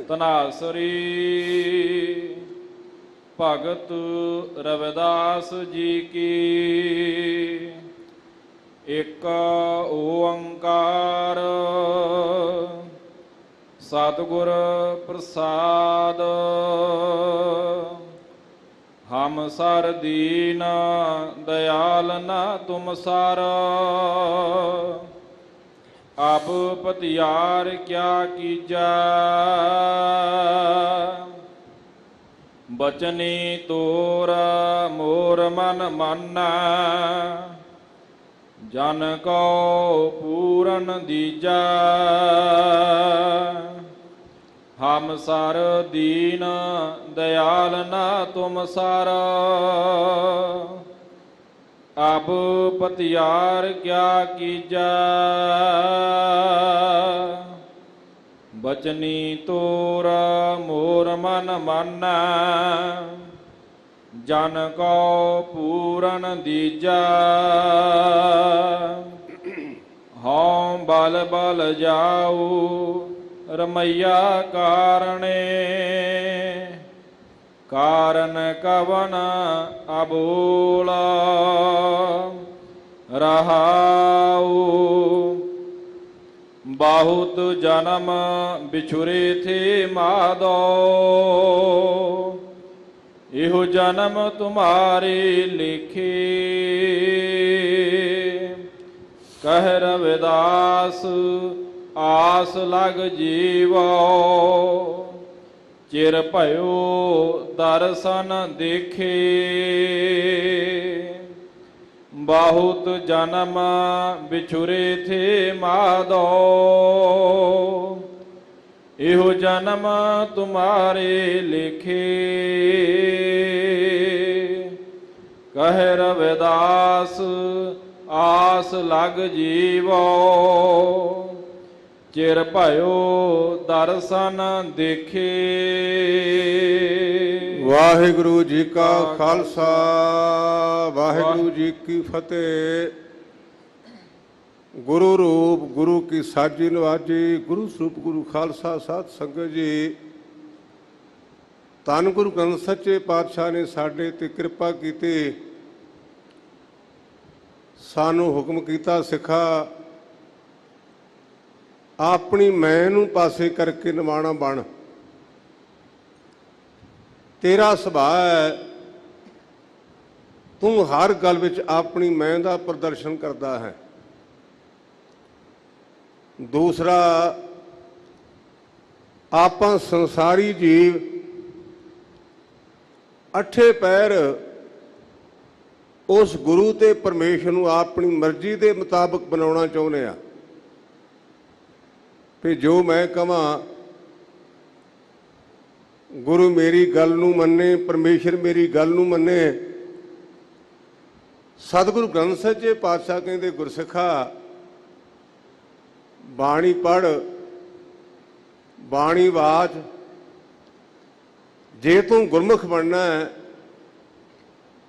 ਤਨਾਸਰੀ ਭਗਤ ਰਵਿਦਾਸ ਜੀ ਕੀ। ਇੱਕ ਓੰਕਾਰ ਸਤਿਗੁਰ ਪ੍ਰਸਾਦ। ਹਮ ਸਰ ਦੀਨ ਦਇਆਲ ਨਾ ਤੁਮ ਸਰ। ਆਪ ਪਤਿਆਰ ਕਿਆ ਕੀਜੈ। ਬਚਨੀ ਤੋਰ ਮੋਰ ਮਨ ਮਾਨੈ। ਜਨ ਕਉ ਪੂਰਨ ਦੀਜੈ। ਹਮ ਸਰ ਦੀਨ ਦਇਆਲ ਨਾ ਤੁਮ ਸਰ। ਆਪ ਪਤਿਆਰ ਕਿਆ ਕੀਜੈ। ਬਚਨੀ ਤੋਰ ਮੋਰ ਮਨ ਮਾਨੈ। ਜਨ ਕਉ ਪੂਰਨ ਦੀਜੈ। ਹਉ ਬਲ ਬਲ ਜਾਉ ਰਮਈਆ ਕਾਰਣੇ। ਕਾਰਨ ਕਵਨ ਅਬੋਲ ਰਹਾਉ। ਬਹੁਤ ਜਨਮ ਬਿਛੁਰੇ ਥੇ ਮਾਧੋ। ਇਹੋ ਜਨਮ ਤੁਮਾਰੇ ਲਿਖੇ। ਕਹਿ ਰਵਿਦਾਸ ਆਸ ਲਗ ਜੀਵੋ। ਚਿਰ ਭਇਓ ਦਰਸ਼ਨ ਦੇਖੇ। ਬਹੁਤ ਜਨਮ ਬਿਛੁਰੇ ਥੇ ਮਾਧੋ। ਇਹੋ ਜਨਮ ਤੁਮਾਰੇ ਲਿਖੇ। ਕਹਿ ਰਵਿਦਾਸ ਆਸ ਲਗ ਜੀਵੋ। ਚਿਰ ਭਇਓ ਦਰਸ਼ਨ ਦੇਖੇ। ਵਾਹਿਗੁਰੂ ਜੀ ਕਾ ਖਾਲਸਾ ਵਾਹਿਗੁਰੂ ਜੀ ਕੀ ਫਤਿਹ। ਗੁਰੂ ਰੂਪ ਗੁਰੂ ਕੀ ਸਾਜੀ ਨਵਾਜੀ। ਗੁਰੂ ਸਰੂਪ ਗੁਰੂ ਖਾਲਸਾ ਸਾਧ ਸੰਗਤ ਜੀ। ਧੰਨ ਗੁਰੂ ਗ੍ਰੰਥ ਸੱਚੇ ਪਾਤਸ਼ਾਹ ਨੇ ਸਾਡੇ ਤੇ ਕਿਰਪਾ ਕੀਤੀ। ਸਾਨੂੰ ਹੁਕਮ ਕੀਤਾ ਸਿੱਖਾ ਆਪਣੀ ਮੈਂ ਨੂੰ ਪਾਸੇ ਕਰਕੇ ਨਿਵਾਣਾ ਬਣ। ਤੇਰਾ ਸੁਭਾਅ ਹੈ ਤੂੰ ਹਰ ਗੱਲ ਵਿੱਚ ਆਪਣੀ ਮੈਂ ਦਾ ਪ੍ਰਦਰਸ਼ਨ ਕਰਦਾ ਹੈ। ਦੂਸਰਾ ਆਪਾਂ ਸੰਸਾਰੀ ਜੀਵ ਅੱਠੇ ਪੈਰ ਉਸ ਗੁਰੂ ਤੇ ਪਰਮੇਸ਼ਰ ਨੂੰ ਆਪਣੀ ਮਰਜ਼ੀ ਦੇ ਮੁਤਾਬਕ ਬਣਾਉਣਾ ਚਾਹੁੰਦੇ ਆ। ਵੀ ਜੋ ਮੈਂ ਕਹਾਂ ਗੁਰੂ ਮੇਰੀ ਗੱਲ ਨੂੰ ਮੰਨੇ, ਪਰਮੇਸ਼ਰ ਮੇਰੀ ਗੱਲ ਨੂੰ ਮੰਨੇ। ਸਤਿਗੁਰੂ ਗ੍ਰੰਥ ਸੱਚੇ ਪਾਤਸ਼ਾਹ ਕਹਿੰਦੇ ਗੁਰਸਿੱਖਾ ਬਾਣੀ ਪੜ੍ਹ ਬਾਣੀ ਵਾਚ। ਜੇ ਤੂੰ ਗੁਰਮੁਖ ਬਣਨਾ ਹੈ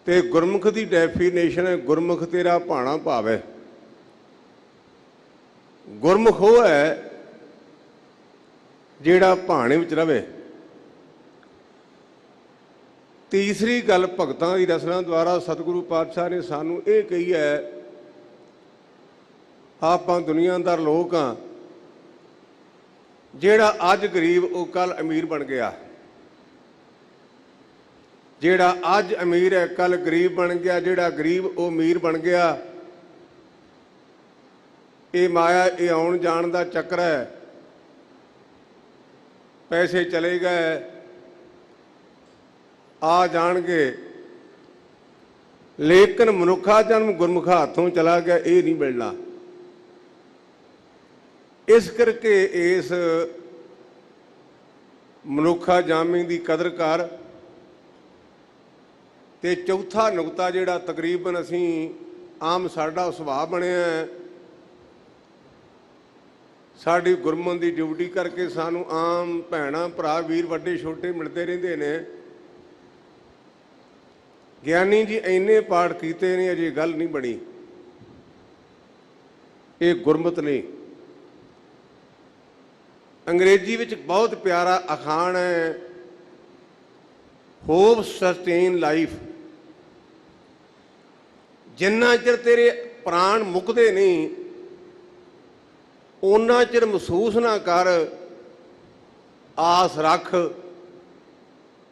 ਤੇ ਗੁਰਮੁਖ ਦੀ ਡੈਫੀਨੇਸ਼ਨ ਹੈ ਗੁਰਮੁਖ ਤੇਰਾ ਭਾਣਾ ਭਾਵ ਹੈ। ਗੁਰਮੁਖ ਉਹ ਹੈ ਜਿਹੜਾ ਭਾਣੇ ਵਿੱਚ ਰਵੇ। ਤੀਸਰੀ ਗੱਲ ਭਗਤਾਂ ਦੀ ਰਸਨਾ ਦੁਆਰਾ ਸਤਿਗੁਰੂ ਪਾਤਸ਼ਾਹ ਨੇ ਸਾਨੂੰ ਇਹ ਕਹੀ ਹੈ। ਆਪਾਂ ਦੁਨੀਆਦਾਰ ਲੋਕ ਹਾਂ। ਜਿਹੜਾ ਅੱਜ ਗਰੀਬ ਉਹ ਕੱਲ ਅਮੀਰ ਬਣ ਗਿਆ। ਜਿਹੜਾ ਅੱਜ ਅਮੀਰ ਹੈ ਕੱਲ ਗਰੀਬ ਬਣ ਗਿਆ। ਜਿਹੜਾ ਗਰੀਬ ਉਹ ਅਮੀਰ ਬਣ ਗਿਆ। ਇਹ ਮਾਇਆ ਇਹ ਆਉਣ ਜਾਣ ਦਾ ਚੱਕਰ ਹੈ। ਪੈਸੇ ਚਲੇ ਗਏ ਆ ਜਾਣਗੇ, ਲੇਕਿਨ ਮਨੁੱਖਾ ਜਨਮ ਗੁਰਮੁਖਾ ਹੱਥੋਂ ਚਲਾ ਗਿਆ ਇਹ ਨਹੀਂ ਮਿਲਣਾ। ਇਸ ਕਰਕੇ ਇਸ ਮਨੁੱਖਾ ਜਾਮੀ ਦੀ ਕਦਰ ਕਰ। ਤੇ ਚੌਥਾ ਨੁਕਤਾ ਜਿਹੜਾ ਤਕਰੀਬਨ ਅਸੀਂ ਆਮ ਸਾਡਾ ਸੁਭਾਅ ਬਣਿਆ, ਸਾਡੀ ਗੁਰਮਤਿ ਦੀ ਡਿਊਟੀ ਕਰਕੇ ਸਾਨੂੰ ਆਮ ਭੈਣਾਂ ਭਰਾ ਵੀਰ ਵੱਡੇ ਛੋਟੇ ਮਿਲਦੇ ਰਹਿੰਦੇ ਨੇ। ਗਿਆਨੀ ਜੀ ਇੰਨੇ ਪਾਠ ਕੀਤੇ ਨੇ ਅਜੇ ਗੱਲ ਨਹੀਂ ਬਣੀ। ਇਹ ਗੁਰਮਤਿ ਨਹੀਂ। ਅੰਗਰੇਜ਼ੀ ਵਿੱਚ ਬਹੁਤ ਪਿਆਰਾ ਅਖਾਣ ਹੈ, ਹੋਪ ਸਸਟੇਨ ਲਾਈਫ। ਜਿੰਨਾ ਚਿਰ ਤੇਰੇ ਪ੍ਰਾਣ ਮੁੱਕਦੇ ਨਹੀਂ ਓਨਾ ਚਿਰ ਮਹਿਸੂਸ ਨਾ ਕਰ, ਆਸ ਰੱਖ।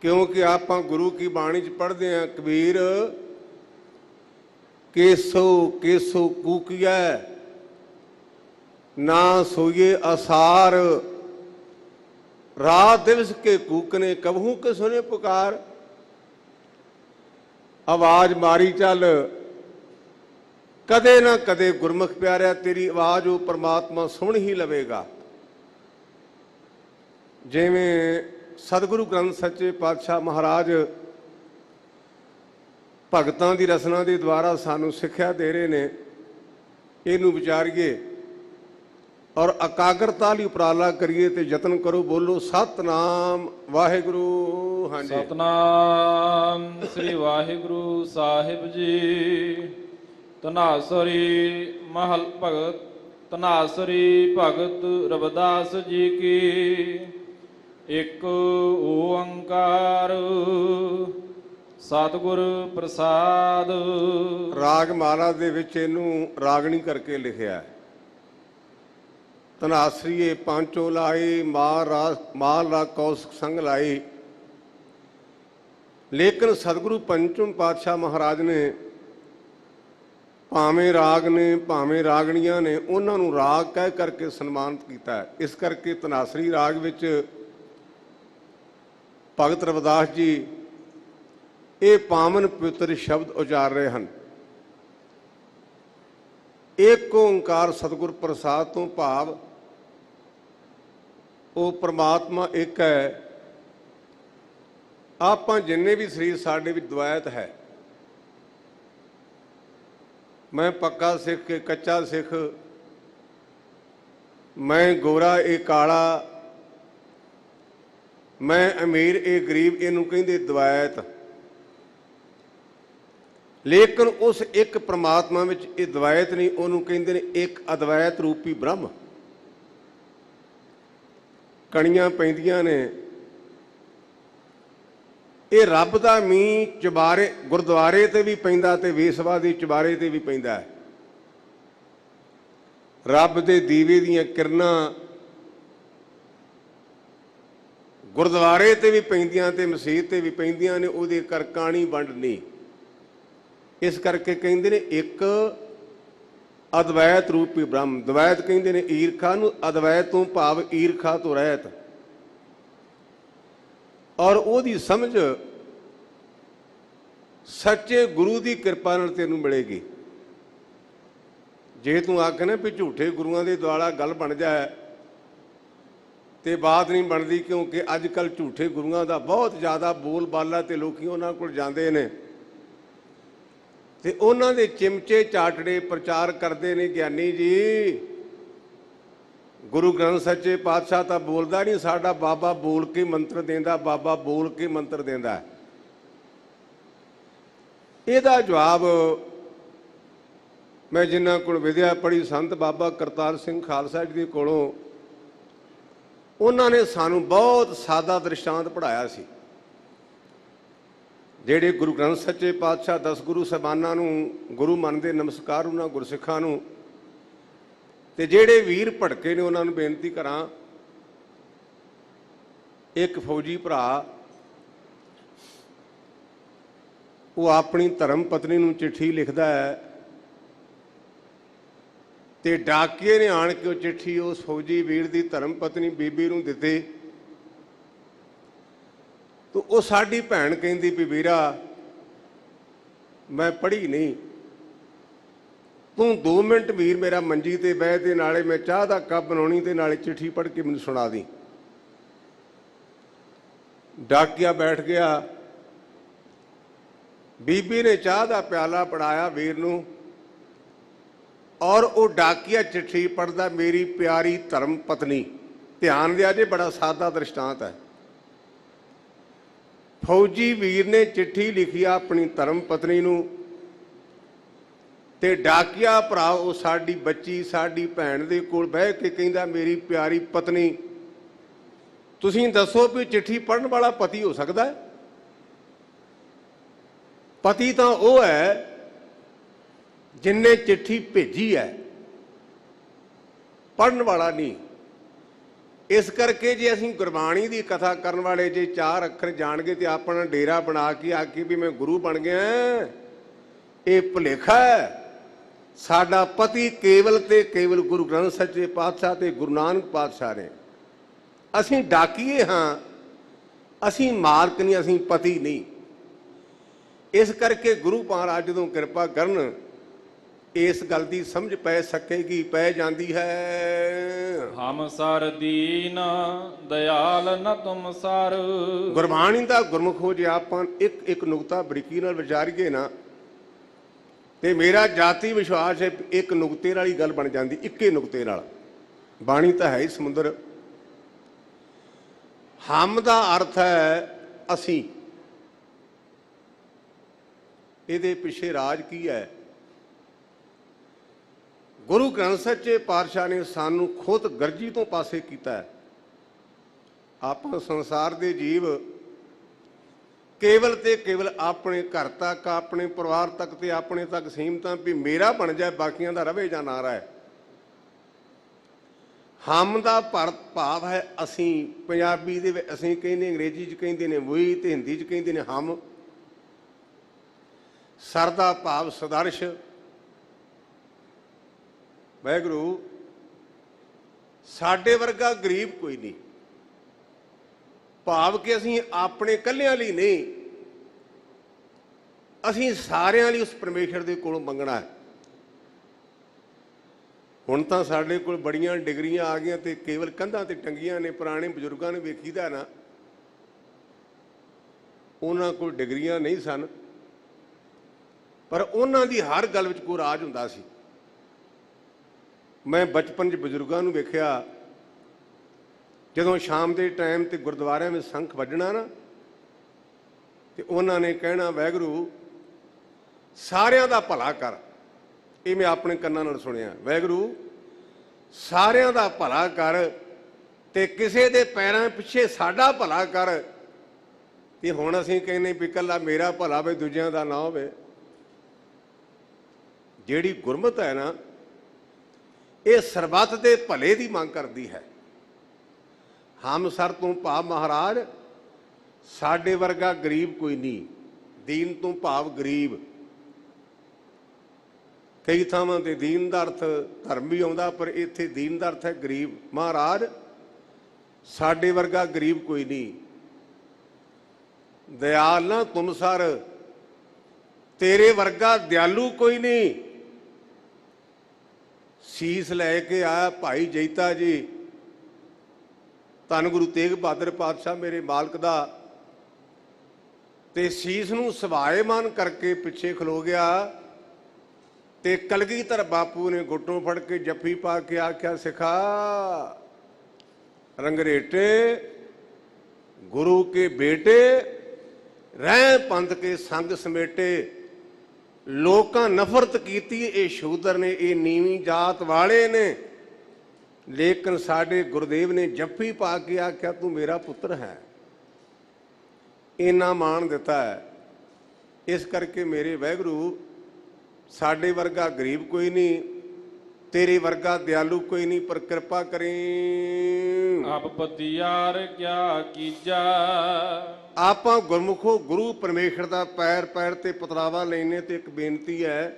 ਕਿਉਂਕਿ ਆਪਾਂ ਗੁਰੂ ਕੀ ਬਾਣੀ 'ਚ ਪੜ੍ਹਦੇ ਹਾਂ, ਕਬੀਰ ਕੇਸੋ ਕੇਸੋ ਕੂਕੀਐ ਨਾ ਸੋਈਏ ਅਸਾਰ, ਰਾਤ ਦਿਵਸ ਕੇ ਕੂਕਨੇ ਕਬਹੂ ਕੇ ਸੁਨੇ ਪੁਕਾਰ। ਆਵਾਜ਼ ਮਾਰੀ ਚੱਲ, ਕਦੇ ਨਾ ਕਦੇ ਗੁਰਮੁਖ ਪਿਆਰਿਆ ਤੇਰੀ ਆਵਾਜ਼ ਉਹ ਪਰਮਾਤਮਾ ਸੁਣ ਹੀ ਲਵੇਗਾ। ਜਿਵੇਂ ਸਤਿਗੁਰੂ ਗ੍ਰੰਥ ਸੱਚੇ ਪਾਤਸ਼ਾਹ ਮਹਾਰਾਜ ਭਗਤਾਂ ਦੀ ਰਸਨਾ ਦੇ ਦੁਆਰਾ ਸਾਨੂੰ ਸਿੱਖਿਆ ਦੇ ਰਹੇ ਨੇ, ਇਹਨੂੰ ਵਿਚਾਰੀਏ ਔਰ ਇਕਾਗਰਤਾ ਲਈ ਉਪਰਾਲਾ ਕਰੀਏ ਤੇ ਯਤਨ ਕਰੋ। ਬੋਲੋ ਸਤਨਾਮ ਵਾਹਿਗੁਰੂ। ਹਾਂਜੀ, ਸਤਨਾਮ ਸ੍ਰੀ ਵਾਹਿਗੁਰੂ ਸਾਹਿਬ ਜੀ। ਧਨਾਸਰੀ ਮਹਲ ਭਗਤ, ਧਨਾਸਰੀ ਭਗਤ ਰਵਿਦਾਸ ਜੀ ਕੀ। ਇੱਕ ਓੰਕਾਰ ਸਤਿਗੁਰ ਪ੍ਰਸਾਦ। ਰਾਗ ਮਾਲਾ ਦੇ ਵਿੱਚ ਇਹਨੂੰ ਰਾਗਣੀ ਕਰਕੇ ਲਿਖਿਆ ਹੈ। ਧਨਾਸਰੀਏ ਪਾਂਚੋ ਲਾਈ, ਮਾਲ ਰਾ ਕੌਸਕ ਸੰਗ ਲਾਈ। ਲੇਕਿਨ ਸਤਿਗੁਰੂ ਪੰਚਮ ਪਾਤਸ਼ਾਹ ਮਹਾਰਾਜ ਨੇ ਭਾਵੇਂ ਰਾਗ ਨੇ ਭਾਵੇਂ ਰਾਗਣੀਆਂ ਨੇ ਉਹਨਾਂ ਨੂੰ ਰਾਗ ਕਹਿ ਕਰਕੇ ਸਨਮਾਨਿਤ ਕੀਤਾ ਹੈ। ਇਸ ਕਰਕੇ ਧਨਾਸਰੀ ਰਾਗ ਵਿੱਚ ਭਗਤ ਰਵਿਦਾਸ ਜੀ ਇਹ ਪਾਵਨ ਪਵਿੱਤਰ ਸ਼ਬਦ ਉਚਾਰ ਰਹੇ ਹਨ। ਏਕ ਓੰਕਾਰ ਸਤਿਗੁਰ ਪ੍ਰਸਾਦ ਤੋਂ ਭਾਵ ਉਹ ਪ੍ਰਮਾਤਮਾ ਇੱਕ ਹੈ। ਆਪਾਂ ਜਿੰਨੇ ਵੀ ਸਰੀਰ ਸਾਡੇ ਵਿੱਚ ਦਵਾਇਤ ਹੈ, ਮੈਂ ਪੱਕਾ ਸਿੱਖ ਕੇ ਕੱਚਾ ਸਿੱਖ, ਮੈਂ ਗੋਰਾ ਇਹ ਕਾਲਾ, ਮੈਂ ਅਮੀਰ ਇਹ ਗਰੀਬ, ਇਹਨੂੰ ਕਹਿੰਦੇ ਦਵਾਇਤ। ਲੇਕਿਨ ਉਸ ਇੱਕ ਪ੍ਰਮਾਤਮਾ ਵਿੱਚ ਇਹ ਦਵਾਇਤ ਨਹੀਂ, ਉਹਨੂੰ ਕਹਿੰਦੇ ਨੇ ਇੱਕ ਅਦਵੈਤ ਰੂਪੀ ਬ੍ਰਹਮ। ਕਣੀਆਂ ਪੈਂਦੀਆਂ ਨੇ, ਇਹ ਰੱਬ ਦਾ ਮੀਂਹ ਚੁਬਾਰੇ ਗੁਰਦੁਆਰੇ ਤੇ ਵੀ ਪੈਂਦਾ ਤੇ ਵੇਸਵਾ ਦੇ ਚੁਬਾਰੇ ਤੇ ਵੀ ਪੈਂਦਾ ਹੈ। ਰੱਬ ਦੇ ਦੀਵੇ ਦੀਆਂ ਕਿਰਨਾਂ ਗੁਰਦੁਆਰੇ ਤੇ ਵੀ ਪੈਂਦੀਆਂ ਤੇ ਮਸੀਤ ਤੇ ਵੀ ਪੈਂਦੀਆਂ ਨੇ, ਉਹਦੇ ਕਰ ਕਾਣੀ ਵੰਡ ਨਹੀਂ। ਇਸ ਕਰਕੇ ਕਹਿੰਦੇ ਨੇ ਇੱਕ ਅਦਵੈਤ ਰੂਪੀ ਬ੍ਰਹਮ। ਦਵੈਤ ਕਹਿੰਦੇ ਨੇ ਈਰਖਾ ਨੂੰ, ਅਦਵੈਤ ਤੋਂ ਭਾਵ ਈਰਖਾ ਤੋਂ ਰਹਿਤ। ਔਰ ਉਹਦੀ ਸਮਝ ਸੱਚੇ ਗੁਰੂ ਦੀ ਕਿਰਪਾ ਨਾਲ ਤੈਨੂੰ ਮਿਲੇਗੀ। ਜੇ ਤੂੰ ਆਖੇ ਵੀ ਝੂਠੇ ਗੁਰੂਆਂ ਦੇ ਦੁਆਲਾ ਗੱਲ ਬਣ ਜਾਏ ਤੇ ਬਾਤ ਨਹੀਂ ਬਣਦੀ, ਕਿਉਂਕਿ ਅੱਜ ਕੱਲ੍ਹ ਝੂਠੇ ਗੁਰੂਆਂ ਦਾ ਬਹੁਤ ਜ਼ਿਆਦਾ ਬੋਲ ਬਾਲਾ ਤੇ ਲੋਕੀ ਉਹਨਾਂ ਕੋਲ ਜਾਂਦੇ ਨੇ ਤੇ ਉਹਨਾਂ ਦੇ ਚਿਮਚੇ ਚਾਟੜੇ ਪ੍ਰਚਾਰ ਕਰਦੇ ਨੇ। ਗਿਆਨੀ ਜੀ, ਗੁਰੂ ਗ੍ਰੰਥ ਸੱਚੇ ਪਾਤਸ਼ਾਹ ਤਾਂ ਬੋਲਦਾ ਨਹੀਂ, ਸਾਡਾ ਬਾਬਾ ਬੋਲ ਕੇ ਮੰਤਰ ਦਿੰਦਾ, ਬਾਬਾ ਬੋਲ ਕੇ ਮੰਤਰ ਦਿੰਦਾ। ਇਹਦਾ ਜਵਾਬ ਮੈਂ ਜਿਨ੍ਹਾਂ ਕੋਲ ਵਿਦਿਆ ਪੜ੍ਹੀ, ਸੰਤ ਬਾਬਾ ਕਰਤਾਰ ਸਿੰਘ ਖਾਲਸਾ ਜੀ ਦੇ ਕੋਲੋਂ, ਉਹਨਾਂ ਨੇ ਸਾਨੂੰ ਬਹੁਤ ਸਾਦਾ ਦ੍ਰਿਸ਼ਟਾਂਤ ਪੜ੍ਹਾਇਆ ਸੀ। ਜਿਹੜੇ ਗੁਰੂ ਗ੍ਰੰਥ ਸੱਚੇ ਪਾਤਸ਼ਾਹ 10 ਗੁਰੂ ਸਾਹਿਬਾਨਾਂ ਨੂੰ ਗੁਰੂ ਮੰਨਦੇ, ਨਮਸਕਾਰ ਉਹਨਾਂ ਗੁਰਸਿੱਖਾਂ ਨੂੰ। ਤੇ ਜਿਹੜੇ ਵੀਰ ਭੜਕੇ ਨੇ ਉਹਨਾਂ ਨੂੰ ਬੇਨਤੀ ਕਰਾਂ, ਇੱਕ ਫੌਜੀ ਭਰਾ ਉਹ ਆਪਣੀ ਧਰਮ ਪਤਨੀ ਨੂੰ ਚਿੱਠੀ ਲਿਖਦਾ ਹੈ ਤੇ ਡਾਕੀਏ ਨੇ ਆਣ ਕੇ ਉਹ ਚਿੱਠੀ ਉਸ ਫੌਜੀ ਵੀਰ ਦੀ ਧਰਮ ਪਤਨੀ ਬੀਬੀ ਨੂੰ ਦਿੱਤੀ। ਤੋ ਉਹ ਸਾਡੀ ਭੈਣ ਕਹਿੰਦੀ ਵੀ ਵੀਰਾ ਮੈਂ ਪੜ੍ਹੀ ਨਹੀਂ, ਤੂੰ 2 ਮਿੰਟ ਵੀਰ ਮੇਰਾ ਮੰਜੀ ਤੇ ਬਹਿ ਤੇ ਨਾਲੇ ਮੈਂ ਚਾਹ ਦਾ ਕੱਪ ਬਣਾਉਣੀ ਤੇ ਨਾਲੇ ਚਿੱਠੀ ਪੜ੍ਹ ਕੇ ਮੈਨੂੰ ਸੁਣਾ ਦੀ। ਡਾਕੀਆ ਬੈਠ ਗਿਆ, ਬੀਬੀ ਨੇ ਚਾਹ ਦਾ ਪਿਆਲਾ ਫੜਾਇਆ ਵੀਰ ਨੂੰ ਔਰ ਉਹ ਡਾਕੀਆ ਚਿੱਠੀ ਪੜ੍ਹਦਾ, ਮੇਰੀ ਪਿਆਰੀ ਧਰਮ ਪਤਨੀ। ਧਿਆਨ ਦਿਆ ਜੇ, ਬੜਾ ਸਾਦਾ ਦ੍ਰਿਸ਼ਟਾਂਤ ਹੈ। ਫੌਜੀ ਵੀਰ ਨੇ ਚਿੱਠੀ ਲਿਖੀ ਆਪਣੀ ਧਰਮ ਪਤਨੀ ਨੂੰ ਤੇ ਡਾਕੀਆ ਭਰਾ ਉਹ ਸਾਡੀ ਬੱਚੀ ਸਾਡੀ ਭੈਣ ਦੇ ਕੋਲ ਬਹਿ ਕੇ ਕਹਿੰਦਾ, ਮੇਰੀ ਪਿਆਰੀ ਪਤਨੀ ਤੁਸੀਂ ਦੱਸੋ ਵੀ ਚਿੱਠੀ ਪੜ੍ਹਨ ਵਾਲਾ ਪਤੀ ਹੋ ਸਕਦਾ ਹੈ? ਪਤੀ ਤਾਂ ਉਹ ਹੈ ਜਿਨਨੇ ਚਿੱਠੀ ਭੇਜੀ ਹੈ, ਪੜ੍ਹਨ ਵਾਲਾ ਨਹੀਂ। ਇਸ ਕਰਕੇ ਜੇ ਅਸੀਂ ਗੁਰਬਾਣੀ ਦੀ ਕਥਾ ਕਰਨ ਵਾਲੇ ਜੇ 4 ਅੱਖਰ ਜਾਣਗੇ ਤੇ ਆਪਣਾ ਡੇਰਾ ਬਣਾ ਕੇ ਆਖੀ ਵੀ ਮੈਂ ਗੁਰੂ ਬਣ ਗਿਆ, ਇਹ ਭੁਲੇਖਾ ਹੈ। ਸਾਡਾ ਪਤੀ ਕੇਵਲ ਤੇ ਕੇਵਲ ਗੁਰੂ ਗ੍ਰੰਥ ਸੱਚੇ ਪਾਤਸ਼ਾਹ ਤੇ ਗੁਰੂ ਨਾਨਕ ਪਾਤਸ਼ਾਹ ਨੇ। ਅਸੀਂ ਡਾਕੀਏ ਹਾਂ, ਅਸੀਂ ਮਾਲਕ ਨਹੀਂ, ਅਸੀਂ ਪਤੀ ਨਹੀਂ। ਇਸ ਕਰਕੇ ਗੁਰੂ ਮਹਾਰਾਜ ਜਦੋਂ ਕਿਰਪਾ ਕਰਨ ਇਸ ਗੱਲ ਦੀ ਸਮਝ ਪੈ ਸਕੇਗੀ, ਪੈ ਜਾਂਦੀ ਹੈ। ਹਮ ਸਰ ਦੀਨ ਦਇਆਲ ਨ ਤੁਮ ਸਰ। ਗੁਰਬਾਣੀ ਦਾ ਗੁਰਮੁਖ ਹੋ ਜੇ ਆਪਾਂ ਇੱਕ ਨੁਕਤਾ ਬਰੀਕੀ ਨਾਲ ਵਿਚਾਰੀਏ ਨਾ, ਤੇ ਮੇਰਾ ਜਾਤੀ ਵਿਸ਼ਵਾਸ ਹੈ ਇੱਕ ਨੁਕਤੇ ਨਾਲ ਹੀ ਗੱਲ ਬਣ ਜਾਂਦੀ, ਇੱਕੇ ਨੁਕਤੇ ਨਾਲ। ਬਾਣੀ ਤਾਂ ਹੈ ਹੀ ਸਮੁੰਦਰ। ਹਮ ਦਾ ਅਰਥ ਹੈ ਅਸੀਂ। ਇਹਦੇ ਪਿੱਛੇ ਰਾਜ ਕੀ ਹੈ? ਗੁਰੂ ਗ੍ਰੰਥ ਸੱਚੇ ਪਾਤਸ਼ਾਹ ਨੇ ਸਾਨੂੰ ਖੁਦ ਗਰਜੀ ਤੋਂ ਪਾਸੇ ਕੀਤਾ ਹੈ। ਆਪਾਂ ਸੰਸਾਰ ਦੇ ਜੀਵ ਕੇਵਲ ਤੇ ਕੇਵਲ ਆਪਣੇ ਘਰ ਤੱਕ, ਆਪਣੇ ਪਰਿਵਾਰ ਤੱਕ ਤੇ ਆਪਣੇ ਤੱਕ ਸੀਮਤ ਹਾਂ ਵੀ ਮੇਰਾ ਬਣ ਜਾਏ, ਬਾਕੀਆਂ ਦਾ ਰਵੇ ਜਾਂ ਨਾ ਰਹੇ। ਹਮ ਦਾ ਭਾਵ ਹੈ ਅਸੀਂ। ਪੰਜਾਬੀ ਦੇ ਵਿੱਚ ਅਸੀਂ ਕਹਿੰਦੇ, ਅੰਗਰੇਜ਼ੀ 'ਚ ਕਹਿੰਦੇ ਨੇ ਵੀ ਤੇ ਹਿੰਦੀ 'ਚ ਕਹਿੰਦੇ ਨੇ ਹਮ। ਸਰ ਦਾ ਭਾਵ ਸਦਰਸ਼। ਵਾਹਿਗੁਰੂ ਸਾਡੇ ਵਰਗਾ ਗਰੀਬ ਕੋਈ ਨਹੀਂ। ਭਾਵ ਕਿ ਅਸੀਂ ਆਪਣੇ ਇਕੱਲਿਆਂ ਲਈ ਨਹੀਂ, ਅਸੀਂ ਸਾਰਿਆਂ ਲਈ ਉਸ ਪਰਮੇਸ਼ਰ ਦੇ ਕੋਲੋਂ ਮੰਗਣਾ ਹੈ। ਹੁਣ ਤਾਂ ਸਾਡੇ ਕੋਲ ਬੜੀਆਂ ਡਿਗਰੀਆਂ ਆ ਗਈਆਂ ਤੇ ਕੇਵਲ ਕੰਧਾਂ ਤੇ ਟੰਗੀਆਂ ਨੇ। ਪੁਰਾਣੇ ਬਜ਼ੁਰਗਾਂ ਨੂੰ ਵੇਖੀਦਾ ਨਾ, ਉਹਨਾਂ ਕੋਲ ਡਿਗਰੀਆਂ ਨਹੀਂ ਸਨ, ਪਰ ਉਹਨਾਂ ਦੀ ਹਰ ਗੱਲ ਵਿੱਚ ਕੋਈ ਰਾਜ ਹੁੰਦਾ ਸੀ। ਮੈਂ ਬਚਪਨ 'ਚ ਬਜ਼ੁਰਗਾਂ ਨੂੰ ਵੇਖਿਆ, ਜਦੋਂ ਸ਼ਾਮ ਦੇ ਟਾਈਮ ਤੇ ਗੁਰਦੁਆਰਿਆਂ ਵਿੱਚ ਸ਼ੰਖ ਵੱਜਣਾ ਨਾ, ਤੇ ਉਹਨਾਂ ਨੇ ਕਹਿਣਾ ਵਾਹਿਗੁਰੂ ਸਾਰਿਆਂ ਦਾ ਭਲਾ ਕਰ। ਇਹ ਮੈਂ ਆਪਣੇ ਕੰਨਾਂ ਨਾਲ ਸੁਣਿਆ। ਵਾਹਿਗੁਰੂ ਸਾਰਿਆਂ ਦਾ ਭਲਾ ਕਰ ਤੇ ਕਿਸੇ ਦੇ ਪੈਰਾਂ ਪਿੱਛੇ ਸਾਡਾ ਭਲਾ ਕਰ। ਤੇ ਹੁਣ ਅਸੀਂ ਕਹਿੰਦੇ ਵੀ ਇਕੱਲਾ ਮੇਰਾ ਭਲਾ ਹੋਵੇ, ਦੂਜਿਆਂ ਦਾ ਨਾ ਹੋਵੇ। ਜਿਹੜੀ ਗੁਰਮਤ ਹੈ ਨਾ, ਇਹ ਸਰਬੱਤ ਦੇ ਭਲੇ ਦੀ ਮੰਗ ਕਰਦੀ ਹੈ। ਹਮ ਸਰ ਤੋਂ ਭਾਵ ਮਹਾਰਾਜ ਸਾਡੇ ਵਰਗਾ ਗਰੀਬ ਕੋਈ ਨਹੀਂ। ਦੀਨ ਤੋਂ ਭਾਵ ਗਰੀਬ। ਕਈ ਥਾਵਾਂ ਤੇ ਦੀਨ ਦਾ ਅਰਥ ਧਰਮ ਵੀ ਆਉਂਦਾ, ਪਰ ਇੱਥੇ ਦੀਨ ਦਾ ਅਰਥ ਹੈ ਗਰੀਬ। ਮਹਾਰਾਜ ਸਾਡੇ ਵਰਗਾ ਗਰੀਬ ਕੋਈ ਨਹੀਂ। ਦਿਆਲ ਨਾ ਤੁਮ ਸਰ, ਤੇਰੇ ਵਰਗਾ ਦਿਆਲੂ ਕੋਈ ਨਹੀਂ। ਸੀਸ ਲੈ ਕੇ ਆਇਆ ਭਾਈ ਜੈਤਾ ਜੀ, ਧੰਨ ਗੁਰੂ ਤੇਗ ਬਹਾਦਰ ਪਾਤਸ਼ਾਹ ਮੇਰੇ ਮਾਲਕ ਦਾ, ਤੇ ਸੀਸ ਨੂੰ ਸਵਾਏਮਾਨ ਕਰਕੇ ਪਿੱਛੇ ਖਲੋ ਗਿਆ। ਤੇ ਕਲਗੀਧਰ ਬਾਪੂ ਨੇ ਗੁੱਟੋਂ ਫੜ ਕੇ ਜੱਫੀ ਪਾ ਕੇ ਆਖਿਆ, ਸਿਖਾ ਰੰਗਰੇਟੇ ਗੁਰੂ ਕੇ ਬੇਟੇ, ਰਹਿ ਪੰਥ ਕੇ ਸੰਗ ਸਮੇਟੇ। ਲੋਕਾਂ ਨਫ਼ਰਤ ਕੀਤੀ ਇਹ ਸ਼ੂਦਰ ਨੇ, ਇਹ ਨੀਵੀਂ ਜਾਤ ਵਾਲੇ ਨੇ, ਲੇਕਿਨ ਸਾਡੇ ਗੁਰਦੇਵ ਨੇ ਜੱਫੀ ਪਾ ਕੇ ਆਖਿਆ ਤੂੰ ਮੇਰਾ ਪੁੱਤਰ ਹੈ। ਇੰਨਾ ਮਾਣ ਦਿੱਤਾ ਹੈ। ਇਸ ਕਰਕੇ ਮੇਰੇ ਵਾਹਿਗੁਰੂ ਸਾਡੇ ਵਰਗਾ ਗਰੀਬ ਕੋਈ ਨਹੀਂ, ਤੇਰੇ ਵਰਗਾ ਦਿਆਲੂ ਕੋਈ ਨਹੀਂ, ਪਰ ਕਿਰਪਾ ਕਰੀ। ਆਪ ਪਤਿਆਰ ਕਿਆ ਕੀਜਾ। ਆਪਾਂ ਗੁਰਮੁਖੋ ਗੁਰੂ ਪਰਮੇਸ਼ਰ ਦਾ ਪੈਰ ਪੈਰ ਤੇ ਪਤਰਾਵਾ ਲੈਣੇ। ਤੇ ਇੱਕ ਬੇਨਤੀ ਹੈ,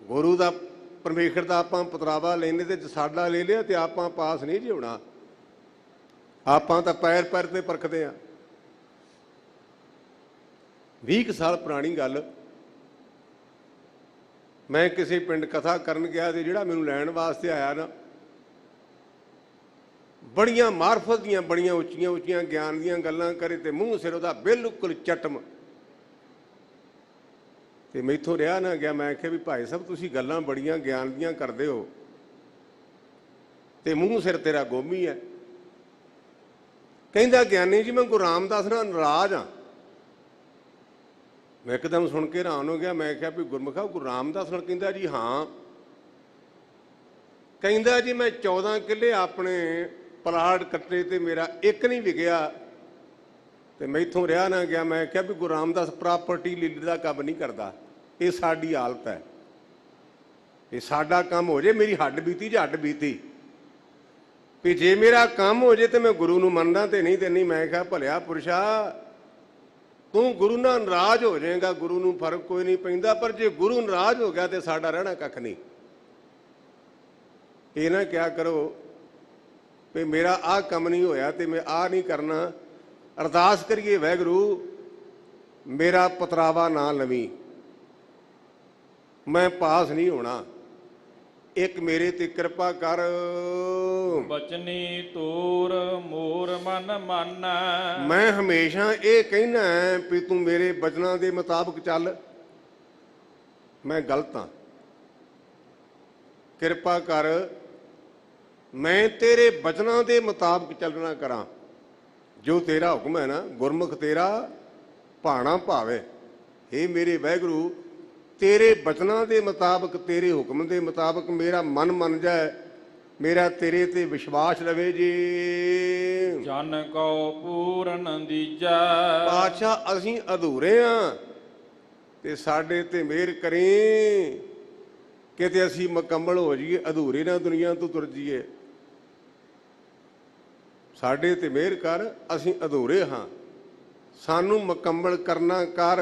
ਗੁਰੂ ਦਾ ਪਰਮੇਸ਼ਰ ਦਾ ਆਪਾਂ ਪਤਰਾਵਾ ਲੈਣੇ ਤੇ ਸਾਡਾ ਲੈ ਲਿਆ ਤੇ ਆਪਾਂ ਪਾਸ ਨਹੀਂ ਜਿਉਣਾ। ਆਪਾਂ ਤਾਂ ਪੈਰ ਪੈਰ ਤੇ ਪਰਖਦੇ ਆ। 20 ਸਾਲ ਪੁਰਾਣੀ ਗੱਲ, ਮੈਂ ਕਿਸੇ ਪਿੰਡ ਕਥਾ ਕਰਨ ਗਿਆ ਤੇ ਜਿਹੜਾ ਮੈਨੂੰ ਲੈਣ ਵਾਸਤੇ ਆਇਆ ਨਾ, ਬੜੀਆਂ ਮਾਰਫਤ ਦੀਆਂ, ਬੜੀਆਂ ਉੱਚੀਆਂ ਉੱਚੀਆਂ ਗਿਆਨ ਦੀਆਂ ਗੱਲਾਂ ਕਰੇ ਤੇ ਮੂੰਹ ਸਿਰ ਉਹਦਾ ਬਿਲਕੁਲ ਚਟਮ। ਤੇ ਮੈਥੋਂ ਰਿਹਾ ਨਾ ਗਿਆ। ਮੈਂ ਆਖਿਆ ਵੀ ਭਾਈ ਸਾਹਿਬ ਤੁਸੀਂ ਗੱਲਾਂ ਬੜੀਆਂ ਗਿਆਨ ਦੀਆਂ ਕਰਦੇ ਹੋ ਤੇ ਮੂੰਹ ਸਿਰ ਤੇਰਾ ਗੋਮੀ ਹੈ। ਕਹਿੰਦਾ ਗਿਆਨੀ ਜੀ ਮੈਂ ਗੁਰੂ ਰਾਮਦਾਸ ਨਾਲ ਨਾਰਾਜ਼ ਹਾਂ। ਮੈਂ ਇੱਕਦਮ ਸੁਣ ਕੇ ਹੈਰਾਨ ਹੋ ਗਿਆ। ਮੈਂ ਕਿਹਾ ਵੀ ਗੁਰਮੁਖਾ ਗੁਰੂ ਰਾਮਦਾਸ ਨਾਲ? ਕਹਿੰਦਾ ਜੀ ਹਾਂ। ਕਹਿੰਦਾ ਜੀ ਮੈਂ 14 ਕਿੱਲੇ ਆਪਣੇ ਪਲਾਟ ਕੱਟੇ ਤੇ ਮੇਰਾ ਇੱਕ ਨਹੀਂ ਵਿਕਿਆ ਤੇ ਮੈਥੋਂ ਰਿਹਾ ਨਾ ਗਿਆ। ਮੈਂ ਕਿਹਾ ਵੀ ਗੁਰੂ ਰਾਮਦਾਸ ਪ੍ਰਾਪਰਟੀ ਲੀਡਰ ਦਾ ਕੰਮ ਨਹੀਂ ਕਰਦਾ, ਇਹ ਸਾਡੀ ਹਾਲਤ ਹੈ, ਇਹ ਸਾਡਾ ਕੰਮ ਹੋ ਜੇ ਮੇਰੀ ਹੱਡ ਬੀਤੀ ਜਾਂ ਹੱਡ ਬੀਤੀ, ਵੀ ਜੇ ਮੇਰਾ ਕੰਮ ਹੋ ਜੇ ਤੇ ਮੈਂ ਗੁਰੂ ਨੂੰ ਮੰਨਦਾ ਤੇ ਨਹੀਂ ਤੇ ਨਹੀਂ। ਮੈਂ ਕਿਹਾ ਭਲਿਆ ਪੁਰਸ਼ਾ, ਤੂੰ ਗੁਰੂ ਨਾਲ ਨਾਰਾਜ਼ ਹੋ ਜਾਏਗਾ, ਗੁਰੂ ਨੂੰ ਫਰਕ ਕੋਈ ਨਹੀਂ ਪੈਂਦਾ, ਪਰ ਜੇ ਗੁਰੂ ਨਾਰਾਜ਼ ਹੋ ਗਿਆ ਤੇ ਸਾਡਾ ਰਹਿਣਾ ਕੱਖ ਨਹੀਂ। ਇਹ ਨਾ ਕਿਹਾ ਕਰੋ ਵੀ ਮੇਰਾ ਆਹ ਕੰਮ ਨਹੀਂ ਹੋਇਆ ਤੇ ਮੈਂ ਆਹ ਨਹੀਂ ਕਰਨਾ। ਅਰਦਾਸ ਕਰੀਏ, ਵਾਹਿਗੁਰੂ ਮੇਰਾ ਪਤਰਾਵਾ ਨਾ ਲਵੀਂ, ਮੈਂ ਪਾਸ ਨਹੀਂ ਹੋਣਾ, ਇੱਕ ਮੇਰੇ ਤੇ ਕਿਰਪਾ ਕਰ। ਬਚਨੀ ਤੂਰ ਮੋਰ ਮਨ ਮਾਨੈ। ਮੈਂ ਹਮੇਸ਼ਾ ਇਹ ਕਹਿਣਾ ਵੀ ਤੂੰ ਮੇਰੇ ਬਚਨਾਂ ਦੇ ਮੁਤਾਬਕ ਚੱਲ, ਮੈਂ ਗਲਤ ਹਾਂ, ਕਿਰਪਾ ਕਰ ਮੈਂ ਤੇਰੇ ਬਚਨਾਂ ਦੇ ਮੁਤਾਬਕ ਚੱਲਣਾ ਕਰਾਂ। ਜੋ ਤੇਰਾ ਹੁਕਮ ਹੈ ਨਾ, ਗੁਰਮੁਖ ਤੇਰਾ ਭਾਣਾ ਭਾਵੇ। ਇਹ ਮੇਰੇ ਵਾਹਿਗੁਰੂ ਤੇਰੇ ਬਚਨਾਂ ਦੇ ਮੁਤਾਬਕ, ਤੇਰੇ ਹੁਕਮ ਦੇ ਮੁਤਾਬਕ ਮੇਰਾ ਮਨ ਮੰਨ ਜਾਏ, ਮੇਰਾ ਤੇਰੇ ਤੇ ਵਿਸ਼ਵਾਸ ਰਵੇ ਜੀ। ਜਨ ਕਉ ਪੂਰਨ ਦੀਜੈ। ਪਾਤਸ਼ਾਹ ਅਸੀਂ ਅਧੂਰੇ ਹਾਂ ਤੇ ਸਾਡੇ ਤੇ ਮਿਹਰ ਕਰੀਂ, ਕਿਤੇ ਅਸੀਂ ਮੁਕੰਮਲ ਹੋ ਜਾਈਏ, ਅਧੂਰੇ ਨਾ ਦੁਨੀਆ ਤੋਂ ਤੁਰ ਜਾਈਏ। ਸਾਡੇ ਤੇ ਮਿਹਰ ਕਰ, ਅਸੀਂ ਅਧੂਰੇ ਹਾਂ, ਸਾਨੂੰ ਮੁਕੰਮਲ ਕਰਨਾ ਕਰ।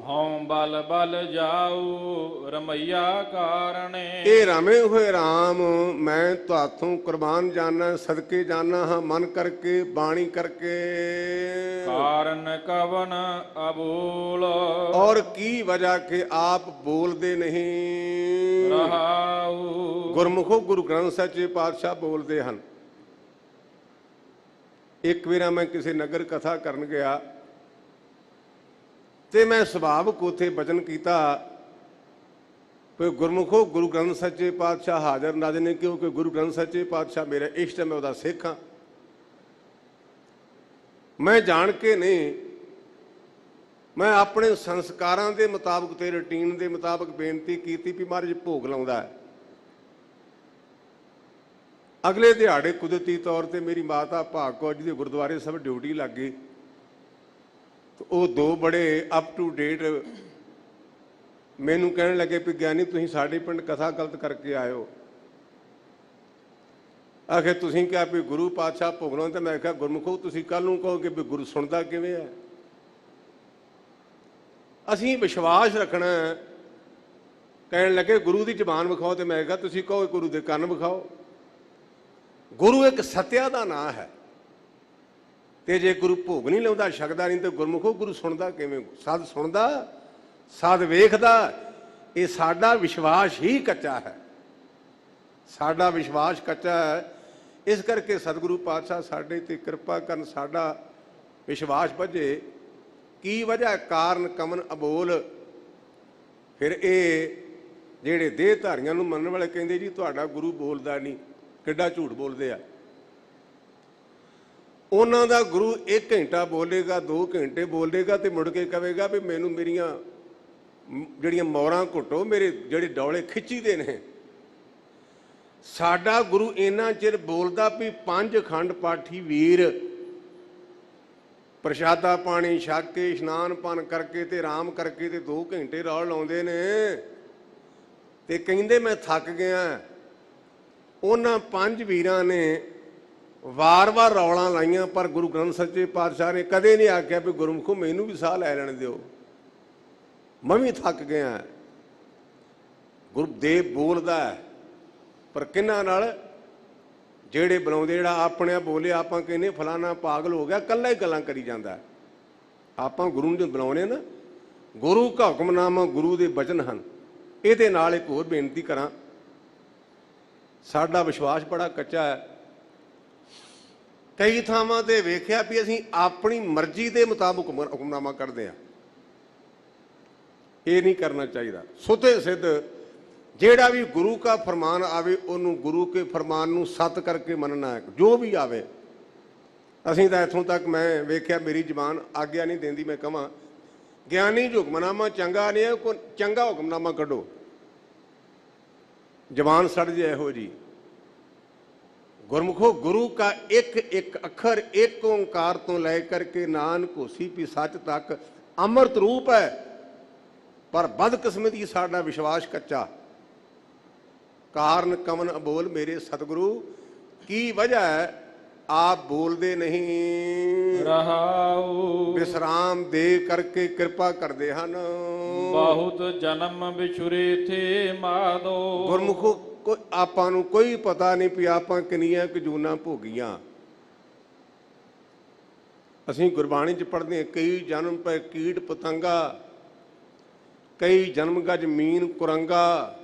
ਹਉ ਬਲ ਬਲ ਜਾਉ ਰਮਈਆ ਕਾਰਣੇ। ਇਹ ਰਮੇ ਹੋਏ ਰਾਮ ਮੈਂ ਤੁਹਾਥੋਂ ਕੁਰਬਾਨ ਜਾਨਾ, ਸਦਕੇ ਜਾਨਾ ਹਾਂ, ਮਨ ਕਰਕੇ ਬਾਣੀ ਕਰਕੇ। ਕਾਰਨ ਕਵਨ ਅਬੋਲ। ਔਰ ਕੀ ਵਜ੍ਹਾ ਕਿ ਆਪ ਬੋਲਦੇ ਨਹੀਂ। ਰਹਾਉ। ਗੁਰਮੁਖੋ ਗੁਰੂ ਗ੍ਰੰਥ ਸੱਚੇ ਪਾਤਸ਼ਾਹ ਬੋਲਦੇ ਹਨ। ਇੱਕ ਵਾਰ ਮੈਂ ਕਿਸੇ ਨਗਰ ਕਥਾ ਕਰਨ ਗਿਆ ਤੇ ਮੈਂ ਸੁਭਾਵਕ ਉੱਥੇ ਬਚਨ ਕੀਤਾ ਕਿ ਗੁਰਮੁਖੋ ਗੁਰੂ ਗ੍ਰੰਥ ਸੱਚੇ ਪਾਤਸ਼ਾਹ ਹਾਜ਼ਰ ਨਾਜ਼ਰ ਨੇ, ਕਿਉਂਕਿ ਗੁਰੂ ਗ੍ਰੰਥ ਸੱਚੇ ਪਾਤਸ਼ਾਹ ਮੇਰਾ ਇਸ਼ਟ ਹੈ, ਮੈਂ ਉਹਦਾ ਸਿੱਖ ਹਾਂ। ਮੈਂ ਜਾਣ ਕੇ ਨਹੀਂ, ਮੈਂ ਆਪਣੇ ਸੰਸਕਾਰਾਂ ਦੇ ਮੁਤਾਬਕ ਤੇ ਰੂਟੀਨ ਦੇ ਮੁਤਾਬਕ ਬੇਨਤੀ ਕੀਤੀ ਵੀ ਮਹਾਰਾਜ ਭੋਗ ਲਾਉਂਦਾ ਹੈ। ਅਗਲੇ ਦਿਹਾੜੇ ਕੁਦਰਤੀ ਤੌਰ ਤੇ ਮੇਰੀ ਮਾਤਾ ਭਾਗ ਕੌਰ ਜੀ ਦੇ ਗੁਰਦੁਆਰੇ ਸਭ ਡਿਊਟੀ ਲੱਗ ਗਈ। ਉਹ ਦੋ ਬੜੇ ਅਪ ਟੂ ਡੇਟ ਮੈਨੂੰ ਕਹਿਣ ਲੱਗੇ ਵੀ ਗਿਆਨੀ ਤੁਸੀਂ ਸਾਡੇ ਪਿੰਡ ਕਥਾ ਗਲਤ ਕਰਕੇ ਆਇਓ। ਆਖੇ ਤੁਸੀਂ ਕਿਹਾ ਵੀ ਗੁਰੂ ਪਾਤਸ਼ਾਹ ਭੋਗ ਲਾਉਂਦੇ, ਮੈਂ ਕਿਹਾ ਗੁਰਮੁਖੋ ਤੁਸੀਂ ਕੱਲ ਨੂੰ ਕਹੋਗੇ ਵੀ ਗੁਰੂ ਸੁਣਦਾ ਕਿਵੇਂ ਹੈ। ਅਸੀਂ ਵਿਸ਼ਵਾਸ ਰੱਖਣਾ। ਕਹਿਣ ਲੱਗੇ ਗੁਰੂ ਦੀ ਜ਼ਬਾਨ ਵਿਖਾਓ, ਤੇ ਮੈਂ ਕਿਹਾ ਤੁਸੀਂ ਕਹੋ ਗੁਰੂ ਦੇ ਕੰਨ ਵਿਖਾਓ। ਗੁਰੂ ਇੱਕ ਸਤਿਆ ਦਾ ਨਾਂ ਹੈ, ਤੇ ਜੇ ਗੁਰੂ ਭੋਗ ਨਹੀਂ ਲਾਉਂਦਾ, ਛਕਦਾ ਨਹੀਂ, ਤੇ ਗੁਰਮੁਖੋ ਗੁਰੂ ਸੁਣਦਾ ਕਿਵੇਂ। ਸਦ ਸੁਣਦਾ, ਸਦ ਵੇਖਦਾ। ਇਹ ਸਾਡਾ ਵਿਸ਼ਵਾਸ ਹੀ ਕੱਚਾ ਹੈ, ਸਾਡਾ ਵਿਸ਼ਵਾਸ ਕੱਚਾ ਹੈ। ਇਸ ਕਰਕੇ ਸਤਿਗੁਰੂ ਪਾਤਸ਼ਾਹ ਸਾਡੇ ਤੇ ਕਿਰਪਾ ਕਰਨ, ਸਾਡਾ ਵਿਸ਼ਵਾਸ ਵਧੇ। ਕੀ ਵਜ੍ਹਾ? ਕਾਰਨ ਕਮਨ ਅਬੋਲ। ਫਿਰ ਇਹ ਜਿਹੜੇ ਦੇਹਧਾਰੀਆਂ ਨੂੰ ਮੰਨਣ ਵਾਲੇ ਕਹਿੰਦੇ ਜੀ ਤੁਹਾਡਾ ਗੁਰੂ ਬੋਲਦਾ ਨਹੀਂ, ਕਿੱਡਾ ਝੂਠ ਬੋਲਦੇ ਆ। ਉਹਨਾਂ ਦਾ ਗੁਰੂ 1 ਘੰਟਾ ਬੋਲੇਗਾ, 2 ਘੰਟੇ ਬੋਲੇਗਾ ਤੇ ਮੁੜ ਕੇ ਕਹੇਗਾ ਵੀ ਮੈਨੂੰ ਮੇਰੀਆਂ ਜਿਹੜੀਆਂ ਮੌਰਾਂ ਘੁੱਟੋ, ਮੇਰੇ ਜਿਹੜੇ ਡੌਲੇ ਖਿੱਚੀਦੇ ਨੇ। ਸਾਡਾ ਗੁਰੂ ਇੰਨਾ ਚਿਰ ਬੋਲਦਾ ਵੀ 5 ਅਖੰਡ ਪਾਠੀ ਵੀਰ ਪ੍ਰਸ਼ਾਦਾ ਪਾਣੀ ਛਕ ਕੇ, ਇਸ਼ਨਾਨ ਪਾਨ ਕਰਕੇ ਤੇ ਆਰਾਮ ਕਰਕੇ ਤੇ 2 ਘੰਟੇ ਰੌਲ ਲਾਉਂਦੇ ਨੇ ਤੇ ਕਹਿੰਦੇ ਮੈਂ ਥੱਕ ਗਿਆ। ਉਹਨਾਂ 5 ਵੀਰਾਂ ਨੇ ਵਾਰ-ਵਾਰ ਰੌਲਾਂ ਲਾਈਆਂ, ਪਰ ਗੁਰੂ ਗ੍ਰੰਥ ਸੱਚੇ ਪਾਤਸ਼ਾਹ ਨੇ ਕਦੇ ਨਹੀਂ ਆਖਿਆ ਵੀ ਗੁਰਮੁਖੋ ਮੈਨੂੰ ਵੀ ਸਾਹ ਲੈ ਲੈਣ ਦਿਓ, ਮੈਂ ਵੀ ਥੱਕ ਗਿਆ। ਗੁਰਦੇਵ ਬੋਲਦਾ ਪਰ ਕਿਹਨਾਂ ਨਾਲ? ਜਿਹੜੇ ਬੁਲਾਉਂਦੇ, ਜਿਹੜਾ ਆਪਣੇ ਬੋਲੇ ਆਪਾਂ ਕਹਿੰਦੇ ਫਲਾਣਾ ਪਾਗਲ ਹੋ ਗਿਆ, ਇਕੱਲਾ ਹੀ ਗੱਲਾਂ ਕਰੀ ਜਾਂਦਾ। ਆਪਾਂ ਗੁਰੂ ਨੂੰ ਬੁਲਾਉਣੇ ਨਾ, ਗੁਰੂ ਦਾ ਹੁਕਮਨਾਮਾ ਗੁਰੂ ਦੇ ਬਚਨ ਹਨ। ਇਹਦੇ ਨਾਲ ਇੱਕ ਹੋਰ ਬੇਨਤੀ ਕਰਾਂ, ਸਾਡਾ ਵਿਸ਼ਵਾਸ ਬੜਾ ਕੱਚਾ ਹੈ। ਕਈ ਥਾਵਾਂ ਤੇ ਵੇਖਿਆ ਵੀ ਅਸੀਂ ਆਪਣੀ ਮਰਜ਼ੀ ਦੇ ਮੁਤਾਬਕ ਹੁਕਮਨਾਮਾ ਕਰਦੇ ਹਾਂ। ਇਹ ਨਹੀਂ ਕਰਨਾ ਚਾਹੀਦਾ। ਸੁਤੇ ਸਿੱਧ ਜਿਹੜਾ ਵੀ ਗੁਰੂ ਕਾ ਫਰਮਾਨ ਆਵੇ ਉਹਨੂੰ ਗੁਰੂ ਕੇ ਫਰਮਾਨ ਨੂੰ ਸੱਤ ਕਰਕੇ ਮੰਨਣਾ ਹੈ, ਜੋ ਵੀ ਆਵੇ। ਅਸੀਂ ਤਾਂ ਇੱਥੋਂ ਤੱਕ ਮੈਂ ਵੇਖਿਆ ਮੇਰੀ ਜ਼ਬਾਨ ਆਗਿਆ ਨਹੀਂ ਦਿੰਦੀ, ਮੈਂ ਕਹਾਂ ਗਿਆਨੀ ਜੋ ਹੁਕਮਨਾਮਾ ਚੰਗਾ ਨਹੀਂ ਹੈ, ਕੋਈ ਚੰਗਾ ਹੁਕਮਨਾਮਾ ਕੱਢੋ। ਜ਼ਬਾਨ ਸੜ ਜੇ ਇਹੋ ਜੀ। गुरमुखो गुरु का एक एक अखर एक ओंकार तो लेकर के नानक होसी भी सच तक अमृत रूप है। पर बदकिस्मती साडा विश्वास कच्चा, कारण कमन अबोल मेरे सतगुरु की वजह है आप बोलते नहीं। रहाऊ विश्राम दे करके कृपा करते हैं। बहुत जन्म विछुरे थे माधो। गुरमुखो ਆਪਾਂ ਨੂੰ ਕੋਈ ਪਤਾ ਨਹੀਂ ਵੀ ਆਪਾਂ ਕਿੰਨੀਆਂ ਕੁ ਜੂਨਾਂ ਭੋਗੀਆਂ। ਅਸੀਂ ਗੁਰਬਾਣੀ 'ਚ ਪੜ੍ਹਦੇ ਹਾਂ ਕਈ ਜਨਮ ਪੈ ਕੀਟ ਪਤੰਗਾ, ਕਈ ਜਨਮ ਗਜ ਮੀਨ ਕੁਰੰਗਾ,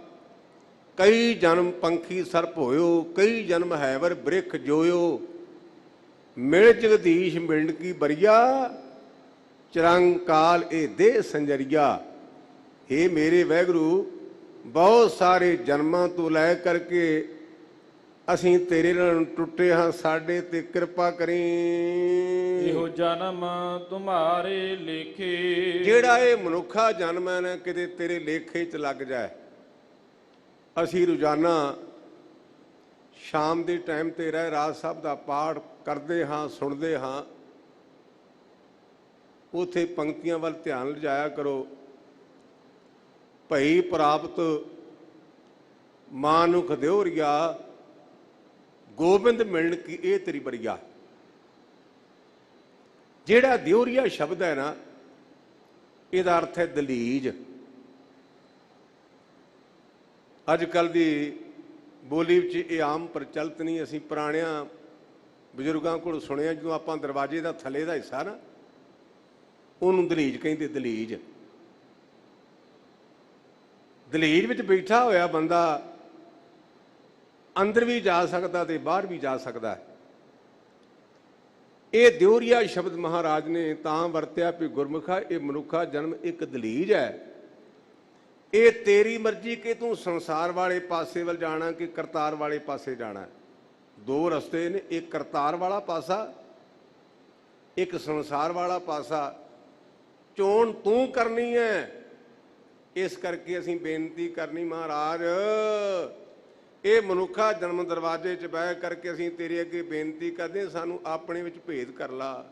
ਕਈ ਜਨਮ ਪੰਖੀ ਸਰਪ ਹੋਇਓ, ਕਈ ਜਨਮ ਹੈਵਰ ਬ੍ਰਿਖ ਜੋਇਓ। ਮਿਲ ਜਗਦੀਸ਼ ਮਿਲਣ ਕੀ ਬਰੀਆ, ਚਰੰਗ ਕਾਲ ਇਹ ਦੇ ਸੰਜਰੀਆ। हे मेरे वाहिगुरू बहुत सारे जन्मां तो लै करके असीं तेरे नाल टुटे हाँ, साडे ते कृपा करी। ਇਹੋ जन्म तुम्हारे लेखे। ਜਿਹੜਾ ਇਹ ਮਨੁੱਖਾ ਜਨਮ ਹੈ ਨਾ ਕਿਤੇ ਤੇਰੇ ਲੇਖੇ 'ਚ ਲੱਗ ਜਾਏ। ਅਸੀਂ ਰੋਜ਼ਾਨਾ ਸ਼ਾਮ ਦੇ ਟਾਈਮ ਤੇ ਰਹਿਰਾਸ ਸਾਹਿਬ ਦਾ ਪਾਠ ਕਰਦੇ ਹਾਂ, ਸੁਣਦੇ ਹਾਂ। ਉੱਥੇ ਪੰਕਤੀਆਂ ਵੱਲ ਧਿਆਨ ਲਿਜਾਇਆ ਕਰੋ। ਭਈ ਪ੍ਰਾਪਤ ਮਾਨੁਖ ਦਿਓਰੀਆ, ਗੋਬਿੰਦ ਮਿਲਣ ਕੀ ਇਹ ਤੇਰੀ ਬਰੀਆ। ਜਿਹੜਾ ਦਿਓਰੀਆ ਸ਼ਬਦ ਹੈ ਨਾ, ਇਹਦਾ ਅਰਥ ਹੈ ਦਲੀਜ। ਅੱਜ ਕੱਲ੍ਹ ਦੀ ਬੋਲੀ ਵਿੱਚ ਇਹ ਆਮ ਪ੍ਰਚਲਿਤ ਨਹੀਂ। ਅਸੀਂ ਪੁਰਾਣਿਆਂ ਬਜ਼ੁਰਗਾਂ ਕੋਲ ਸੁਣਿਆ, ਜਦੋਂ ਆਪਾਂ ਦਰਵਾਜ਼ੇ ਦਾ ਥੱਲੇ ਦਾ ਹਿੱਸਾ ਨਾ, ਉਹਨੂੰ ਦਲੀਜ ਕਹਿੰਦੇ। ਦਲੀਜ ਦਲੀਜ ਵਿੱਚ ਬੈਠਾ ਹੋਇਆ ਬੰਦਾ ਅੰਦਰ ਵੀ ਜਾ ਸਕਦਾ ਤੇ ਬਾਹਰ ਵੀ ਜਾ ਸਕਦਾ। ਇਹ ਦਿਓਰੀਆ ਸ਼ਬਦ ਮਹਾਰਾਜ ਨੇ ਤਾਂ ਵਰਤਿਆ ਵੀ ਗੁਰਮੁਖਾ ਇਹ ਮਨੁੱਖਾ ਜਨਮ ਇੱਕ ਦਲੀਜ ਹੈ। ਇਹ ਤੇਰੀ ਮਰਜ਼ੀ ਕਿ ਤੂੰ ਸੰਸਾਰ ਵਾਲੇ ਪਾਸੇ ਵੱਲ ਜਾਣਾ ਕਿ ਕਰਤਾਰ ਵਾਲੇ ਪਾਸੇ ਜਾਣਾ। ਦੋ ਰਸਤੇ ਨੇ, ਇੱਕ ਕਰਤਾਰ ਵਾਲਾ ਪਾਸਾ, ਇੱਕ ਸੰਸਾਰ ਵਾਲਾ ਪਾਸਾ। ਚੋਣ ਤੂੰ ਕਰਨੀ ਹੈ। ਇਸ ਕਰਕੇ ਅਸੀਂ ਬੇਨਤੀ ਕਰਨੀ, ਮਹਾਰਾਜ ਇਹ ਮਨੁੱਖਾ ਜਨਮ ਦਰਵਾਜ਼ੇ 'ਚ ਬਹਿ ਕਰਕੇ ਅਸੀਂ ਤੇਰੇ ਅੱਗੇ ਬੇਨਤੀ ਕਰਦੇ, ਸਾਨੂੰ ਆਪਣੇ ਵਿੱਚ ਭੇਦ ਕਰ ਲਾ,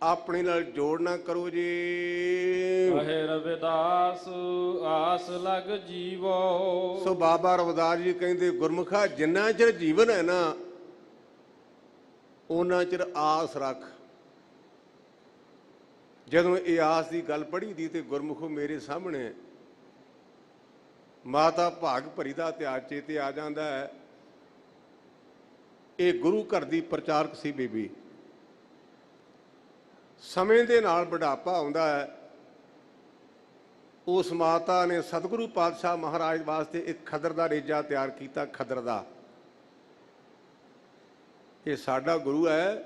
ਆਪਣੇ ਨਾਲ ਜੋੜ ਨਾ ਕਰੋ ਜੀ। ਕਹੇ ਰਵਿਦਾਸ ਆਸ ਲਗ ਜੀਵੋ। ਸੋ ਬਾਬਾ ਰਵਿਦਾਸ ਜੀ ਕਹਿੰਦੇ ਗੁਰਮੁਖਾ ਜਿੰਨਾ ਚਿਰ ਜੀਵਨ ਹੈ ਨਾ, ਉਹਨਾਂ ਚਿਰ ਆਸ ਰੱਖ। ਜਦੋਂ ਇਹ ਆਸ ਦੀ ਗੱਲ ਪੜ੍ਹੀ ਦੀ ਤੇ ਗੁਰਮੁਖੋ ਮੇਰੇ ਸਾਹਮਣੇ ਮਾਤਾ ਭਾਗ ਭਰੀ ਦਾ ਇਤਿਹਾਸ ਚੇਤੇ ਆ ਜਾਂਦਾ ਹੈ। ਇਹ ਗੁਰੂ ਘਰ ਦੀ ਪ੍ਰਚਾਰਕ ਸੀ ਬੀਬੀ। ਸਮੇਂ ਦੇ ਨਾਲ ਬੁਢਾਪਾ ਆਉਂਦਾ ਹੈ। ਉਸ ਮਾਤਾ ਨੇ ਸਤਿਗੁਰੂ ਪਾਤਸ਼ਾਹ ਮਹਾਰਾਜ ਵਾਸਤੇ ਇੱਕ ਖੱਦਰ ਦਾ ਰੇਜਾ ਤਿਆਰ ਕੀਤਾ। ਖੱਦਰ ਦਾ, ਇਹ ਸਾਡਾ ਗੁਰੂ ਹੈ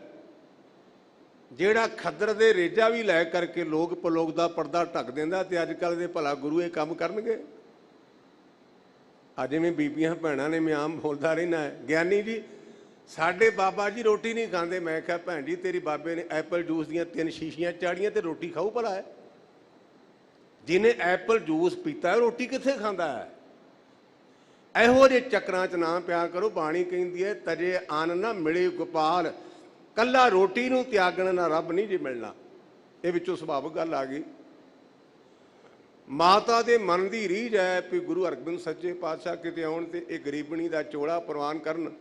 ਜਿਹੜਾ ਖੱਦਰ ਦੇ ਰੇਜਾ ਵੀ ਲੈ ਕਰਕੇ ਲੋਕ ਪਲੋਕ ਦਾ ਪਰਦਾ ਢੱਕ ਦਿੰਦਾ। ਤੇ ਅੱਜ ਕੱਲ੍ਹ ਦੇ ਭਲਾ ਗੁਰੂ ਇਹ ਕੰਮ ਕਰਨਗੇ? ਅੱਜ ਜਿਵੇਂ ਬੀਬੀਆਂ ਭੈਣਾਂ ਨੇ, ਮੈਂ ਆਮ ਬੋਲਦਾ ਰਹਿਣਾ, ਗਿਆਨੀ ਜੀ ਸਾਡੇ ਬਾਬਾ ਜੀ ਰੋਟੀ ਨਹੀਂ ਖਾਂਦੇ। ਮੈਂ ਕਿਹਾ ਭੈਣ ਜੀ ਤੇਰੀ ਬਾਬੇ ਨੇ ਐਪਲ ਜੂਸ ਦੀਆਂ 3 ਸ਼ੀਸ਼ੀਆਂ ਚਾੜੀਆਂ ਤੇ ਰੋਟੀ ਖਾਊ ਭਲਾ ਹੈ? ਜਿਹਨੇ ਐਪਲ ਜੂਸ ਪੀਤਾ ਰੋਟੀ ਕਿੱਥੇ ਖਾਂਦਾ ਹੈ? ਇਹੋ ਜਿਹੇ ਚੱਕਰਾਂ 'ਚ ਨਾ ਪਿਆ ਕਰੋ। ਬਾਣੀ ਕਹਿੰਦੀ ਹੈ ਤਜੇ ਅੰਨ ਨਾ ਮਿਲੇ ਗੋਪਾਲ, ਕੱਲਾ ਰੋਟੀ ਨੂੰ ਤਿਆਗਣ ਨਾਲ ਰੱਬ ਨਹੀਂ ਜੀ ਮਿਲਣਾ। ਇਹ ਵਿੱਚੋਂ ਸੁਭਾਵਿਕ ਗੱਲ ਆ ਗਈ। ਮਾਤਾ ਦੇ ਮਨ ਦੀ ਰੀਝ ਹੈ ਵੀ ਗੁਰੂ ਹਰਗੋਬਿੰਦ ਸੱਚੇ ਪਾਤਸ਼ਾਹ ਕਿਤੇ ਆਉਣ ਤੇ ਇਹ ਗਰੀਬਣੀ ਦਾ ਚੋਲਾ ਪ੍ਰਵਾਨ ਕਰਨ।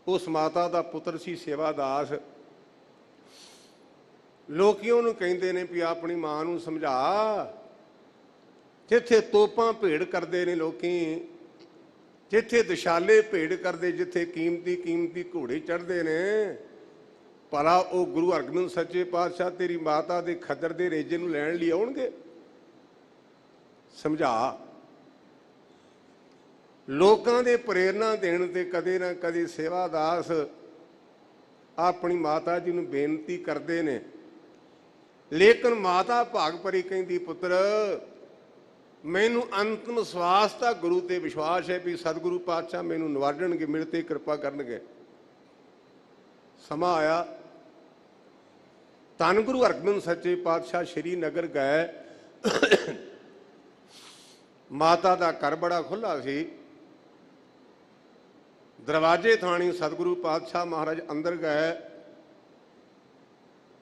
ਉਸ ਮਾਤਾ ਦਾ ਪੁੱਤਰ ਸੀ ਸੇਵਾਦਾਸ। ਲੋਕੀ ਉਹਨੂੰ ਕਹਿੰਦੇ ਨੇ ਵੀ ਆਪਣੀ ਮਾਂ ਨੂੰ ਸਮਝਾ। ਜਿੱਥੇ ਤੋਪਾਂ ਭੇੜ ਕਰਦੇ ਨੇ ਲੋਕੀ, ਜਿੱਥੇ ਦਿਸ਼ਾਲੇ ਭੇੜ ਕਰਦੇ, ਜਿੱਥੇ ਕੀਮਤੀ ਕੀਮਤੀ ਘੋੜੇ ਚੜ੍ਹਦੇ ਨੇ, ਭਲਾ ਉਹ ਗੁਰੂ ਹਰਗੋਬਿੰਦ ਸੱਚੇ ਪਾਤਸ਼ਾਹ ਤੇਰੀ ਮਾਤਾ ਦੇ ਖੱਦਰ ਦੇ ਰੇਜੇ ਨੂੰ ਲੈਣ ਲਈ ਆਉਣਗੇ? ਸਮਝਾ। ਲੋਕਾਂ ਦੇ ਪ੍ਰੇਰਨਾ ਦੇਣ ਤੇ ਕਦੇ ਨਾ ਕਦੇ ਸੇਵਾਦਾਸ ਆਪਣੀ ਮਾਤਾ ਜੀ ਨੂੰ ਬੇਨਤੀ ਕਰਦੇ ਨੇ। ਲੇਕਿਨ ਮਾਤਾ ਭਾਗ ਭਰੀ ਕਹਿੰਦੀ ਪੁੱਤਰ ਮੈਨੂੰ ਅੰਤਮ ਸਵਾਸ ਤਾਂ ਗੁਰੂ ਤੇ ਵਿਸ਼ਵਾਸ ਹੈ ਵੀ ਸਤਿਗੁਰੂ ਪਾਤਸ਼ਾਹ ਮੈਨੂੰ ਨਿਵਾਰਨਗੇ, ਮੇਰੇ ਤੇ ਕਿਰਪਾ ਕਰਨਗੇ। ਸਮਾਂ ਆਇਆ, ਧੰਨ ਗੁਰੂ ਹਰਗੋਬਿੰਦ ਸੱਚੇ ਪਾਤਸ਼ਾਹ ਸ਼੍ਰੀਨਗਰ ਗਏ। ਮਾਤਾ ਦਾ ਘਰ ਬੜਾ ਖੁੱਲ੍ਹਾ ਸੀ। ਦਰਵਾਜ਼ੇ ਥਾਣੀ ਸਤਿਗੁਰੂ ਪਾਤਸ਼ਾਹ ਮਹਾਰਾਜ ਅੰਦਰ ਗਏ।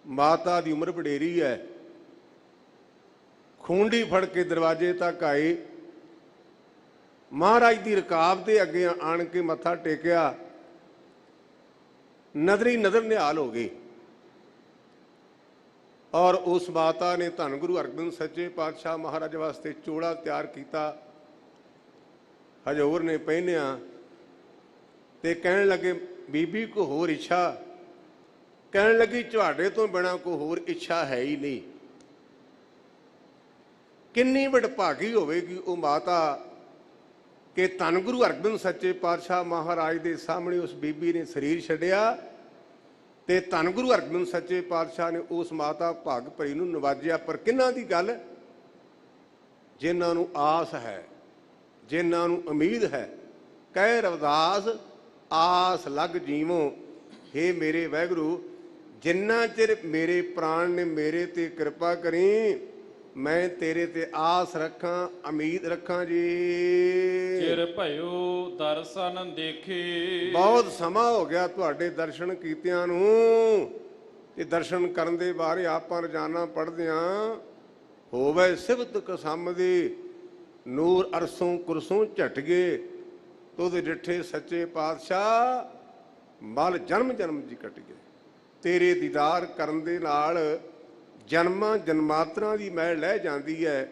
ਮਾਤਾ ਦੀ ਉਮਰ ਵਡੇਰੀ ਹੈ। ਖੂੰਡੀ ਫੜ ਕੇ ਦਰਵਾਜ਼ੇ ਤੱਕ ਆਏ। ਮਹਾਰਾਜ ਦੀ ਰਕਾਬ ਦੇ ਅੱਗੇ ਆਣ ਕੇ ਮੱਥਾ ਟੇਕਿਆ। ਨਜ਼ਰੀ ਨਜ਼ਰ ਨਿਹਾਲ ਹੋ ਗਈ ਔਰ ਉਸ ਮਾਤਾ ਨੇ ਧੰਨ ਗੁਰੂ ਅਰਜਨ ਸੱਚੇ ਪਾਤਸ਼ਾਹ ਮਹਾਰਾਜ ਵਾਸਤੇ ਚੋਲਾ ਤਿਆਰ ਕੀਤਾ। ਹਜ਼ੂਰ ਨੇ ਪਹਿਨਿਆ ਤੇ ਕਹਿਣ ਲੱਗੇ, ਬੀਬੀ ਕੋ ਹੋਰ ਇੱਛਾ? ਕਹਿਣ ਲੱਗੀ, ਤੁਹਾਡੇ ਤੋਂ ਬਿਨਾਂ ਕੋਈ ਹੋਰ ਇੱਛਾ ਹੈ ਹੀ ਨਹੀਂ। ਕਿੰਨੀ ਵਡਭਾਗੀ ਹੋਵੇਗੀ ਉਹ ਮਾਤਾ ਕਿ ਧੰਨ ਗੁਰੂ ਅਰਜਨ ਸੱਚੇ ਪਾਤਸ਼ਾਹ ਮਹਾਰਾਜ ਦੇ ਸਾਹਮਣੇ ਉਸ ਬੀਬੀ ਨੇ ਸਰੀਰ ਛੱਡਿਆ ਤੇ ਧੰਨ ਗੁਰੂ ਅਰਜਨ ਸੱਚੇ ਪਾਤਸ਼ਾਹ ਨੇ ਉਸ ਮਾਤਾ ਭਾਗ ਭਰੀ ਨੂੰ ਨਵਾਜਿਆ। ਪਰ ਕਿਹਨਾਂ ਦੀ ਗੱਲ? ਜਿਨ੍ਹਾਂ ਨੂੰ ਆਸ ਹੈ, ਜਿਨ੍ਹਾਂ ਨੂੰ ਉਮੀਦ ਹੈ। ਕਹਿ ਰਵਿਦਾਸ ਆਸ ਲੱਗ ਜੀਵੋ। ਹੇ ਮੇਰੇ ਵਾਹਿਗੁਰੂ, ਜਿੰਨਾ ਚਿਰ ਮੇਰੇ ਪ੍ਰਾਣ ਨੇ ਮੇਰੇ ਤੇ ਕਿਰਪਾ ਕਰੀ, ਮੈਂ ਤੇਰੇ ਤੇ ਆਸ ਰੱਖਾਂ, ਉਮੀਦ ਰੱਖਾਂ ਜੀ। ਚਿਰ ਭਇਓ ਦਰਸ਼ਨ ਦੇਖੇ। ਬਹੁਤ ਸਮਾਂ ਹੋ ਗਿਆ ਤੁਹਾਡੇ ਦਰਸ਼ਨ ਕੀਤਿਆਂ ਨੂੰ ਤੇ ਦਰਸ਼ਨ ਕਰਨ ਦੇ ਬਾਰੇ ਆਪਾਂ ਰੋਜ਼ਾਨਾ ਪੜ੍ਹਦੇ ਹਾਂ। ਹੋਵੇ ਸਿਵਤ ਕਸਮ ਦੀ ਨੂਰ ਅਰਸੋਂ ਕੁਰਸੋਂ ਝਟ ਗਏ, ਤੁਧ ਡਿੱਠੇ ਸੱਚੇ ਪਾਤਸ਼ਾਹ ਮਲ ਜਨਮ ਜਨਮ ਜੀ ਕੱਟ ਗਏ। ਤੇਰੇ ਦੀਦਾਰ ਕਰਨ ਦੇ ਨਾਲ ਜਨਮਾਂ ਜਨਮਾਤਰਾਂ ਦੀ ਮੈਲ ਲਹਿ ਜਾਂਦੀ ਹੈ।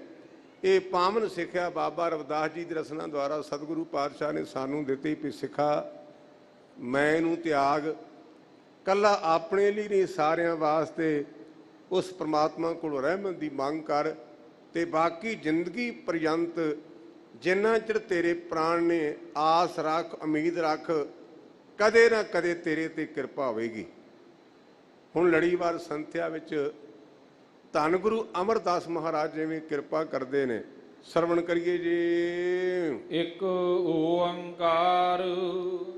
ਇਹ ਪਾਵਨ ਸਿੱਖਿਆ ਬਾਬਾ ਰਵਿਦਾਸ ਜੀ ਦੀ ਰਸਨਾ ਦੁਆਰਾ ਸਤਿਗੁਰੂ ਪਾਤਸ਼ਾਹ ਨੇ ਸਾਨੂੰ ਦਿੱਤੀ ਵੀ ਸਿੱਖਾ ਮੈਂ ਨੂੰ ਤਿਆਗ ਕੱਲਾ ਆਪਣੇ ਲਈ ਨਹੀਂ, ਸਾਰਿਆਂ ਵਾਸਤੇ ਉਸ ਪ੍ਰਮਾਤਮਾ ਕੋਲ ਰਹਿਮਤ ਦੀ ਮੰਗ ਕਰ ਤੇ ਬਾਕੀ ਜ਼ਿੰਦਗੀ ਪਰਯੰਤ ਜਿੰਨਾ ਚਿਰ ਤੇਰੇ ਪ੍ਰਾਣ ਨੇ ਆਸ ਰੱਖ, ਉਮੀਦ ਰੱਖ, ਕਦੇ ਨਾ ਕਦੇ ਤੇਰੇ ਤੇ ਕਿਰਪਾ ਹੋਵੇਗੀ। ਹੁਣ ਲੜੀਵਾਰ ਸੰਥਿਆ ਵਿੱਚ ਧੰਨ ਗੁਰੂ ਅਮਰਦਾਸ ਮਹਾਰਾਜ ਜਿਵੇਂ ਕਿਰਪਾ ਕਰਦੇ ਨੇ, ਸਰਵਣ ਕਰੀਏ ਜੀ। ਇੱਕ ਓੰਕਾਰ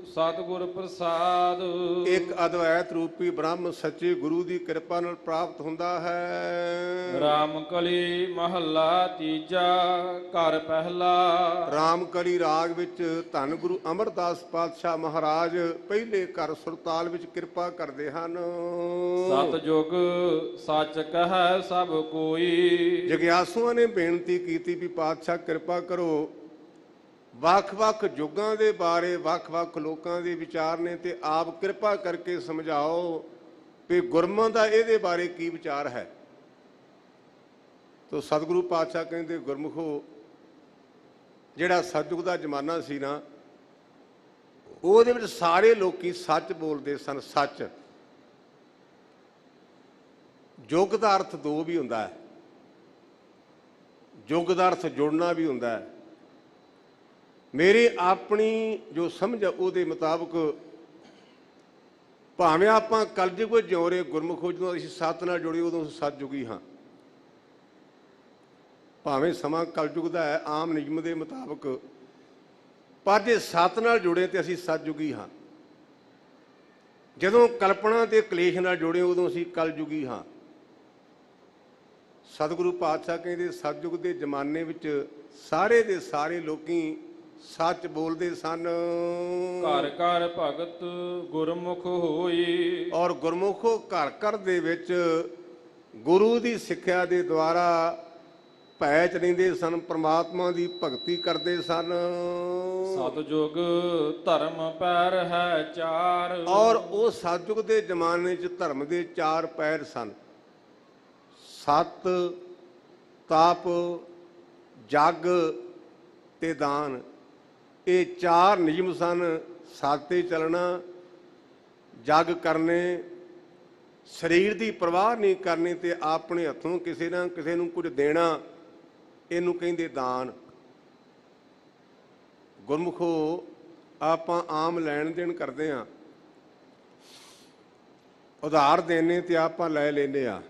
ਸਤਿਗੁਰ ਪ੍ਰਸਾਦ। ਇੱਕ ਅਦਵੈਤ ਰੂਪੀ ਬ੍ਰਹਮ ਸੱਚੇ ਗੁਰੂ ਦੀ ਕਿਰਪਾ ਨਾਲ ਪ੍ਰਾਪਤ ਹੁੰਦਾ ਹੈ। ਰਾਮਕਲੀ ਮਹੱਲਾ ਤੀਜਾ ਘਰ ਪਹਿਲਾ। ਰਾਮਕਲੀ ਰਾਗ ਵਿੱਚ ਧੰਨ ਗੁਰੂ ਅਮਰਦਾਸ ਪਾਤਸ਼ਾਹ ਮਹਾਰਾਜ ਪਹਿਲੇ ਘਰ ਸੁਰਤਾਲ ਵਿੱਚ ਕਿਰਪਾ ਕਰਦੇ ਹਨ। ਸਤਿਜੁਗ ਸੱਚ ਕਹੈ ਸਭ ਕੋਈ। ਜਗਿਆਸੂਆਂ ਨੇ ਬੇਨਤੀ ਕੀਤੀ ਵੀ ਪਾਤਸ਼ਾਹ ਕਿਰਪਾ ਕਰੋ, ਵੱਖ-ਵੱਖ ਯੁੱਗਾਂ ਦੇ ਬਾਰੇ ਵੱਖ-ਵੱਖ ਲੋਕਾਂ ਦੇ ਵਿਚਾਰ ਨੇ ਤੇ ਆਪ ਕਿਰਪਾ ਕਰਕੇ ਸਮਝਾਓ ਵੀ ਗੁਰਮਤਿ ਦਾ ਇਹਦੇ ਬਾਰੇ ਕੀ ਵਿਚਾਰ ਹੈ। ਤੋ ਸਤਿਗੁਰੂ ਪਾਤਸ਼ਾਹ ਕਹਿੰਦੇ, ਗੁਰਮੁਖੋ ਜਿਹੜਾ ਸਤਿਯੁਗ ਦਾ ਜ਼ਮਾਨਾ ਸੀ ਨਾ, ਉਹਦੇ ਵਿੱਚ ਸਾਰੇ ਲੋਕੀ ਸੱਚ ਬੋਲਦੇ ਸਨ। ਸੱਚ ਯੁੱਗ ਦਾ ਅਰਥ ਦੋ ਵੀ ਹੁੰਦਾ ਹੈ। ਯੁੱਗ ਦਾ ਅਰਥ ਜੁੜਨਾ ਵੀ ਹੁੰਦਾ ਹੈ। ਮੇਰੀ ਆਪਣੀ ਜੋ ਸਮਝ ਉਹਦੇ ਮੁਤਾਬਕ ਭਾਵੇਂ ਆਪਾਂ ਕਲਯੁਗ ਵਿੱਚ ਜਿਉ ਰਹੇ ਗੁਰਮੁਖੋ, ਜਦੋਂ ਅਸੀਂ ਸੱਤ ਨਾਲ ਜੁੜੇ ਉਦੋਂ ਸਤਿਯੁਗੀ ਹਾਂ। ਭਾਵੇਂ ਸਮਾਂ ਕਲਯੁਗ ਦਾ ਹੈ ਆਮ ਨਿਯਮ ਦੇ ਮੁਤਾਬਕ, ਪਰ ਜੇ ਸੱਤ ਨਾਲ ਜੁੜੇ ਤੇ ਅਸੀਂ ਸਤਿਯੁਗੀ ਹਾਂ। ਜਦੋਂ ਕਲਪਨਾ ਤੇ ਕਲੇਸ਼ ਨਾਲ ਜੁੜੇ ਉਦੋਂ ਅਸੀਂ ਕਲਯੁਗੀ ਹਾਂ। ਸਤਿਗੁਰੂ ਪਾਤਸ਼ਾਹ ਕਹਿੰਦੇ ਸਤਿਯੁਗ ਦੇ ਜ਼ਮਾਨੇ ਵਿੱਚ ਸਾਰੇ ਦੇ ਸਾਰੇ ਲੋਕੀ ਸੱਚ ਬੋਲਦੇ ਸਨ। ਘਰ ਘਰ ਭਗਤ ਗੁਰਮੁਖ ਹੋਈ। ਔਰ ਗੁਰਮੁਖੋ ਘਰ ਘਰ ਦੇ ਵਿੱਚ ਗੁਰੂ ਦੀ ਸਿੱਖਿਆ ਦੇ ਦੁਆਰਾ ਭੈਚ ਲੈਂਦੇ ਸਨ, ਪ੍ਰਮਾਤਮਾ ਦੀ ਭਗਤੀ ਕਰਦੇ ਸਨ। ਸਤਿਜੁਗ ਧਰਮ ਪੈਰ ਹੈ ਚਾਰ। ਔਰ ਉਹ ਸਤਿਯੁਗ ਦੇ ਜ਼ਮਾਨੇ 'ਚ ਧਰਮ ਦੇ ਚਾਰ ਪੈਰ ਸਨ। ਸਤ, ਤਪ, ਜਗ ਤੇ ਦਾਨ। ਇਹ ਚਾਰ ਨਿਯਮ ਸਨ। ਸਤ ਤੇ ਚੱਲਣਾ, ਜਗ ਕਰਨੇ, ਸਰੀਰ ਦੀ ਪਰਵਾਹ ਨਹੀਂ ਕਰਨੀ ਤੇ ਆਪਣੇ ਹੱਥੋਂ ਕਿਸੇ ਨਾ ਕਿਸੇ ਨੂੰ ਕੁਝ ਦੇਣਾ, ਇਹਨੂੰ ਕਹਿੰਦੇ ਦਾਨ। ਗੁਰਮੁਖੋ ਆਪਾਂ ਆਮ ਲੈਣ ਦੇਣ ਕਰਦੇ ਹਾਂ, ਉਧਾਰ ਦੇਣੇ ਤੇ ਆਪਾਂ ਲੈ ਲੈਂਦੇ ਹਾਂ।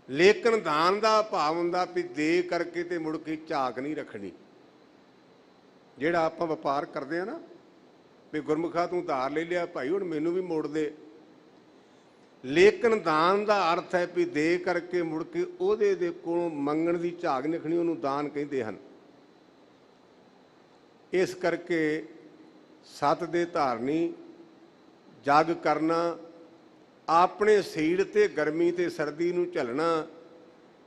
ਲੇਕਿਨ ਦਾਨ ਦਾ ਭਾਵ ਹੁੰਦਾ ਵੀ ਦੇ ਕਰਕੇ ਤੇ ਮੁੜ ਕੇ ਝਾਕ ਨਹੀਂ ਰੱਖਣੀ। ਜਿਹੜਾ ਆਪਾਂ ਵਪਾਰ ਕਰਦੇ ਆ ਨਾ, ਵੀ ਗੁਰਮੁਖਾ ਤੂੰ ਉਧਾਰ ਲੈ ਲਿਆ ਭਾਈ, ਹੁਣ ਮੈਨੂੰ ਵੀ ਮੋੜ ਦੇ। ਲੇਕਿਨ ਦਾਨ ਦਾ ਅਰਥ ਹੈ ਵੀ ਦੇ ਕਰਕੇ ਮੁੜ ਕੇ ਉਹਦੇ ਦੇ ਕੋਲੋਂ ਮੰਗਣ ਦੀ ਝਾਕ ਨਹੀਂ ਰੱਖਣੀ, ਉਹਨੂੰ ਦਾਨ ਕਹਿੰਦੇ ਹਨ। ਇਸ ਕਰਕੇ ਸਤ ਦੇ ਧਾਰਨੀ, ਜਗ ਕਰਨਾ, ਆਪਣੇ ਸਰੀਰ ਤੇ ਗਰਮੀ ਤੇ ਸਰਦੀ ਨੂੰ ਝੱਲਣਾ,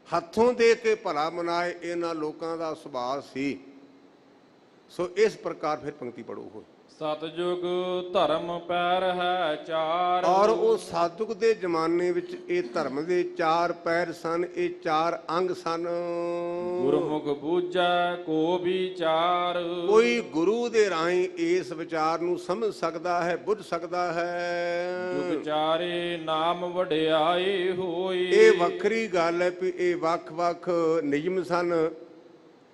ਹੱਥੋਂ ਦੇ ਕੇ ਭਲਾ ਮਨਾਏ, ਇਹਨਾਂ ਲੋਕਾਂ ਦਾ ਸੁਭਾਅ ਸੀ। ਸੋ ਇਸ ਪ੍ਰਕਾਰ ਫਿਰ ਪੰਕਤੀ ਪੜੋ ਹੋ। ਸਤਜੁਗ ਧਰਮ ਪੈਰ ਹੈ ਚਾਰ। ਔਰ ਉਹ ਸਤਿਯੁਗ ਦੇ ਜ਼ਮਾਨੇ ਵਿੱਚ ਇਹ ਧਰਮ ਦੇ 4 ਪੈਰ ਸਨ, ਇਹ 4 ਅੰਗ ਸਨ। ਗੁਰਮੁਖ ਬੂਝੈ ਕੋ ਵਿਚਾਰ। ਕੋਈ ਗੁਰੂ ਦੇ ਰਾਹੀਂ ਇਸ ਵਿਚਾਰ ਨੂੰ ਸਮਝ ਸਕਦਾ ਹੈ, ਬੁੱਝ ਸਕਦਾ ਹੈ। ਜੁਗ ਚਾਰੇ ਨਾਮ ਵਡਿਆਈ ਹੋਈ। ਇਹ ਵੱਖਰੀ ਗੱਲ ਹੈ ਵੀ ਇਹ ਵੱਖ-ਵੱਖ ਨਿਯਮ ਸਨ,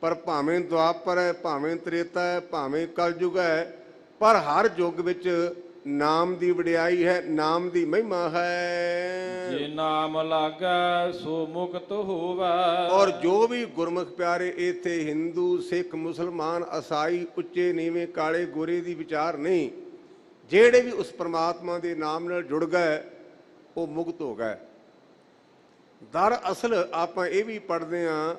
ਪਰ ਭਾਵੇਂ ਦੁਆਪਰ ਹੈ, ਭਾਵੇਂ ਤ੍ਰੇਤਾ ਹੈ, ਭਾਵੇਂ ਕਲਯੁਗ ਹੈ, ਪਰ ਹਰ ਯੁੱਗ ਵਿੱਚ ਨਾਮ ਦੀ ਵਡਿਆਈ ਹੈ, ਨਾਮ ਦੀ ਮਹਿਮਾ ਹੈ। ਜੇ ਨਾਮ ਲਾਗੈ ਸੋ ਮੁਕਤ ਹੋਵੈ। ਔਰ ਜੋ ਵੀ ਗੁਰਮੁਖ ਪਿਆਰੇ ਇੱਥੇ ਹਿੰਦੂ, ਸਿੱਖ, ਮੁਸਲਮਾਨ, ਈਸਾਈ, ਉੱਚੇ ਨੀਵੇਂ, ਕਾਲੇ ਗੋਰੇ ਦੀ ਵਿਚਾਰ ਨਹੀਂ, ਜਿਹੜੇ ਵੀ ਉਸ ਪ੍ਰਮਾਤਮਾ ਦੇ ਨਾਮ ਨਾਲ ਜੁੜ ਗਏ ਉਹ ਮੁਕਤ ਹੋ ਗਏ। ਦਰਅਸਲ ਆਪਾਂ ਇਹ ਵੀ ਪੜ੍ਹਦੇ ਹਾਂ,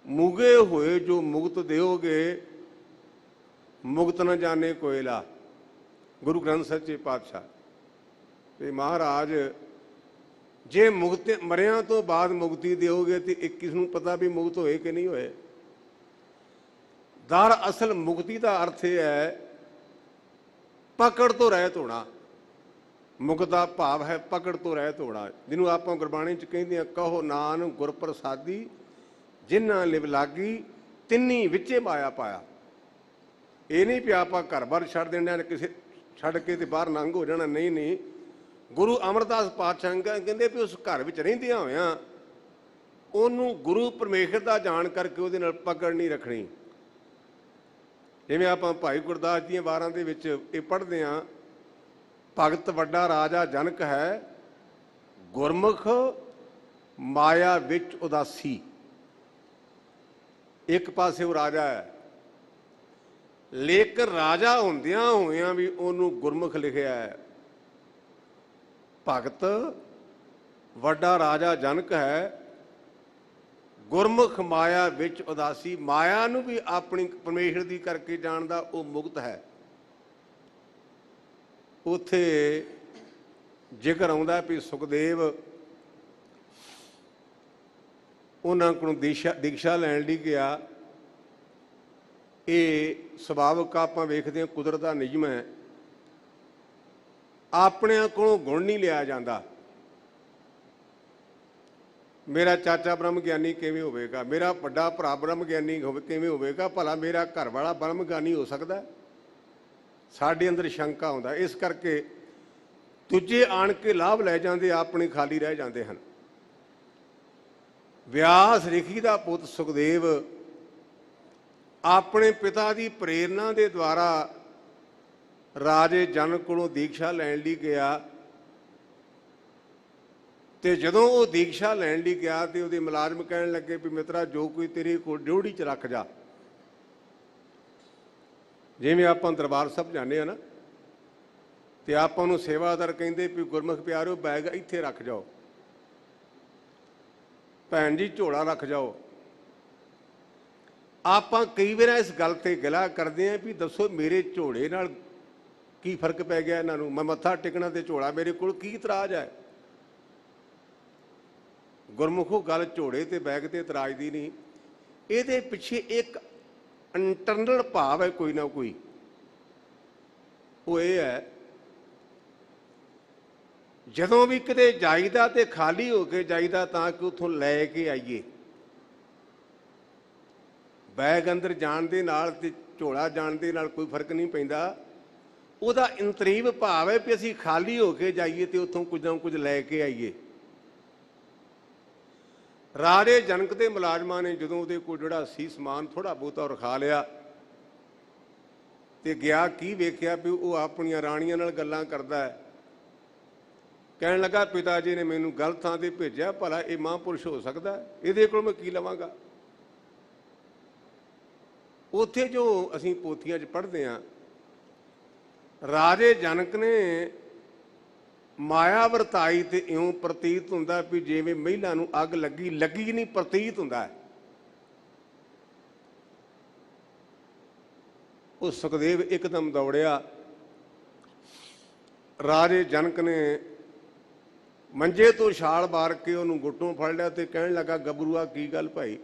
ਮੁਗੇ ਹੋਏ ਜੋ ਮੁਕਤ ਦਿਓਗੇ, ਮੁਕਤ ਨਾ ਜਾਣੇ ਕੋਇਲਾ। ਗੁਰੂ ਗ੍ਰੰਥ ਸੱਚੇ ਪਾਤਸ਼ਾਹ ਤੇ ਮਹਾਰਾਜ ਜੇ ਮੁਕਤ ਮਰਿਆਂ ਤੋਂ ਬਾਅਦ ਮੁਕਤੀ ਦਿਓਗੇ ਤੇ ਇੱਕ ਕਿਸ ਨੂੰ ਪਤਾ ਵੀ ਮੁਕਤ ਹੋਏ ਕਿ ਨਹੀਂ ਹੋਏ। ਦਰਅਸਲ ਮੁਕਤੀ ਦਾ ਅਰਥ ਇਹ ਹੈ ਪਕੜ ਤੋਂ ਰਹਿਤ ਹੋਣਾ। ਮੁਕਤ ਦਾ ਭਾਵ ਹੈ ਪਕੜ ਤੋਂ ਰਹਿਤ ਹੋਣਾ, ਜਿਹਨੂੰ ਆਪਾਂ ਗੁਰਬਾਣੀ 'ਚ ਕਹਿੰਦੇ ਹਾਂ, ਕਹੋ ਨਾਨਕ ਗੁਰ ਪ੍ਰਸਾਦੀ ਜਿਨ੍ਹਾਂ ਲਿਵ ਲਾਗੀ ਤਿੰਨੀ ਵਿੱਚੇ ਮਾਇਆ ਪਾਇਆ। ਇਹ ਨਹੀਂ ਵੀ ਆਪਾਂ ਘਰ-ਬਾਰ ਛੱਡ ਦੇਣਾ, ਕਿਸੇ ਛੱਡ ਕੇ ਤੇ ਬਾਹਰ ਨੰਗ ਹੋ ਜਾਣਾ, ਨਹੀਂ ਨਹੀਂ। ਗੁਰੂ ਅਮਰਦਾਸ ਪਾਤਸ਼ਾਹ ਕਹਿੰਦੇ ਵੀ ਉਸ ਘਰ ਵਿੱਚ ਰਹਿੰਦਿਆਂ ਹੋਇਆਂ ਉਹਨੂੰ ਗੁਰੂ ਪਰਮੇਸ਼ਰ ਦਾ ਜਾਣ ਕਰਕੇ ਉਹਦੇ ਨਾਲ ਪਕੜ ਨਹੀਂ ਰੱਖਣੀ। ਜਿਵੇਂ ਆਪਾਂ ਭਾਈ ਗੁਰਦਾਸ ਦੀਆਂ ਵਾਰਾਂ ਦੇ ਵਿੱਚ ਇਹ ਪੜ੍ਹਦੇ ਹਾਂ, ਭਗਤ ਵੱਡਾ ਰਾਜਾ ਜਨਕ ਹੈ, ਗੁਰਮੁਖ ਮਾਇਆ ਵਿੱਚ ਉਦਾਸੀ। ਇੱਕ ਪਾਸੇ ਉਹ ਰਾਜਾ ਹੈ, ਲੇਕਿਨ ਰਾਜਾ ਹੁੰਦਿਆਂ ਹੋਇਆਂ ਵੀ ਉਹਨੂੰ ਗੁਰਮੁਖ ਲਿਖਿਆ ਹੈ। ਭਗਤ ਵੱਡਾ ਰਾਜਾ ਜਨਕ ਹੈ, ਗੁਰਮੁਖ ਮਾਇਆ ਵਿੱਚ ਉਦਾਸੀ। ਮਾਇਆ ਨੂੰ ਵੀ ਆਪਣੀ ਪਰਮੇਸ਼ਰ ਦੀ ਕਰਕੇ ਜਾਣਦਾ, ਉਹ ਮੁਕਤ ਹੈ। ਉੱਥੇ ਜ਼ਿਕਰ ਆਉਂਦਾ ਵੀ ਸੁਖਦੇਵ ਉਹਨਾਂ ਕੋਲੋਂ ਦੀਕਸ਼ਾ ਲੈਣ ਲਈ ਗਿਆ। ਇਹ ਸੁਭਾਵਿਕ ਆਪਾਂ ਵੇਖਦੇ ਹਾਂ, ਕੁਦਰਤ ਦਾ ਨਿਯਮ ਹੈ, ਆਪਣਿਆਂ ਕੋਲੋਂ ਗੁਣ ਨਹੀਂ ਲਿਆ ਜਾਂਦਾ। ਮੇਰਾ ਚਾਚਾ ਬ੍ਰਹਮ ਗਿਆਨੀ ਕਿਵੇਂ ਹੋਵੇਗਾ, ਮੇਰਾ ਵੱਡਾ ਭਰਾ ਬ੍ਰਹਮ ਗਿਆਨੀ ਕਿਵੇਂ ਹੋਵੇਗਾ, ਭਲਾ ਮੇਰਾ ਘਰ ਵਾਲਾ ਬ੍ਰਹਮ ਗਿਆਨੀ ਹੋ ਸਕਦਾ? ਸਾਡੇ ਅੰਦਰ ਸ਼ੰਕਾ ਆਉਂਦਾ। ਇਸ ਕਰਕੇ ਦੂਜੇ ਆਣ ਕੇ ਲਾਭ ਲੈ ਜਾਂਦੇ, ਆਪਣੇ ਖਾਲੀ ਰਹਿ ਜਾਂਦੇ ਹਨ। ਵਿਆਸ ਰਿਖੀ ਦਾ ਪੁੱਤ ਸੁਖਦੇਵ ਆਪਣੇ ਪਿਤਾ ਦੀ ਪ੍ਰੇਰਨਾ ਦੇ ਦੁਆਰਾ ਰਾਜੇ ਜਨਕ ਕੋਲੋਂ ਦੀਕਸ਼ਾ ਲੈਣ ਲਈ ਗਿਆ। ਤੇ ਜਦੋਂ ਉਹ ਦੀਕਸ਼ਾ ਲੈਣ ਲਈ ਗਿਆ ਤੇ ਉਹਦੇ ਮੁਲਾਜ਼ਮ ਕਹਿਣ ਲੱਗੇ ਵੀ ਮਿੱਤਰਾ ਜੋ ਕੋਈ ਤੇਰੇ ਕੋਲ ਡਿਊਟੀ 'ਚ ਰੱਖ ਜਾ। ਜਿਵੇਂ ਆਪਾਂ ਦਰਬਾਰ ਸਾਹਿਬ ਜਾਂਦੇ ਆ ਨਾ, ਤੇ ਆਪਾਂ ਨੂੰ ਸੇਵਾਦਾਰ ਕਹਿੰਦੇ ਵੀ ਗੁਰਮੁਖ ਪਿਆਰਿਓ ਬੈਗ ਇੱਥੇ ਰੱਖ ਜਾਓ, ਭੈਣ ਜੀ ਝੋਲਾ ਰੱਖ ਜਾਓ। ਆਪਾਂ ਕਈ ਵਾਰ ਇਸ ਗੱਲ ਤੇ ਗਿਲਾ ਕਰਦੇ ਹਾਂ ਵੀ ਦੱਸੋ ਮੇਰੇ ਝੋਲੇ ਨਾਲ ਕੀ ਫਰਕ ਪੈ ਗਿਆ ਇਹਨਾਂ ਨੂੰ, ਮੈਂ ਮੱਥਾ ਟੇਕਣਾ ਤੇ ਝੋਲਾ ਮੇਰੇ ਕੋਲ, ਕੀ ਇਤਰਾਜ਼ ਹੈ? ਗੁਰਮੁਖੋ ਗੱਲ ਝੋਲੇ ਤੇ ਬੈਗ ਤੇ ਇਤਰਾਜ਼ ਦੀ ਨਹੀਂ, ਇਹਦੇ ਪਿੱਛੇ ਇੱਕ ਇੰਟਰਨਲ ਭਾਵ ਹੈ ਕੋਈ ਨਾ ਕੋਈ। ਉਹ ਇਹ ਹੈ, ਜਦੋਂ ਵੀ ਕਿਤੇ ਜਾਈਦਾ ਤੇ ਖਾਲੀ ਹੋ ਕੇ ਜਾਈਦਾ ਤਾਂ ਕਿ ਉੱਥੋਂ ਲੈ ਕੇ ਆਈਏ। ਬੈਗ ਅੰਦਰ ਜਾਣ ਦੇ ਨਾਲ ਤੇ ਝੋਲਾ ਜਾਣ ਦੇ ਨਾਲ ਕੋਈ ਫਰਕ ਨਹੀਂ ਪੈਂਦਾ। ਉਹਦਾ ਇੰਤਰੀਵ ਭਾਵ ਹੈ ਵੀ ਅਸੀਂ ਖਾਲੀ ਹੋ ਕੇ ਜਾਈਏ ਤੇ ਉੱਥੋਂ ਕੁਝ ਨਾ ਕੁਝ ਲੈ ਕੇ ਆਈਏ। ਰਾਜੇ ਜਨਕ ਦੇ ਮੁਲਾਜ਼ਮਾਂ ਨੇ ਜਦੋਂ ਉਹਦੇ ਕੋਲ ਜਿਹੜਾ ਸੀ ਸਮਾਨ ਥੋੜ੍ਹਾ ਬਹੁਤਾ ਰਖਾ ਲਿਆ ਤੇ ਗਿਆ, ਕੀ ਵੇਖਿਆ ਵੀ ਉਹ ਆਪਣੀਆਂ ਰਾਣੀਆਂ ਨਾਲ ਗੱਲਾਂ ਕਰਦਾ ਹੈ। ਕਹਿਣ ਲੱਗਾ ਪਿਤਾ ਜੀ ਨੇ ਮੈਨੂੰ ਗਲਤ ਥਾਂ ਤੇ ਭੇਜਿਆ, ਭਲਾ ਇਹ ਮਹਾਂਪੁਰਸ਼ ਹੋ ਸਕਦਾ, ਇਹਦੇ ਕੋਲ ਮੈਂ ਕੀ ਲਵਾਂਗਾ। ਉੱਥੇ ਜੋ ਅਸੀਂ ਪੋਥੀਆਂ 'ਚ ਪੜ੍ਹਦੇ ਹਾਂ, ਰਾਜੇ ਜਨਕ ਨੇ ਮਾਇਆ ਵਰਤਾਈ ਤੇ ਇਉਂ ਪ੍ਰਤੀਤ ਹੁੰਦਾ ਵੀ ਜਿਵੇਂ ਮਹਿਲਾ ਨੂੰ ਅੱਗ ਲੱਗੀ ਨਹੀਂ, ਪ੍ਰਤੀਤ ਹੁੰਦਾ ਹੈ। ਉਹ ਸੁਖਦੇਵ ਇੱਕਦਮ ਦੌੜਿਆ। ਰਾਜੇ ਜਨਕ ਨੇ ਮੰਜੇ ਤੋਂ ਛਾਲ ਮਾਰ ਕੇ ਉਹਨੂੰ ਗੁੱਟੋਂ ਫੜ ਲਿਆ ਤੇ ਕਹਿਣ ਲੱਗਾ, ਗੱਭਰੂਆ ਕੀ ਗੱਲ ਭਾਈ,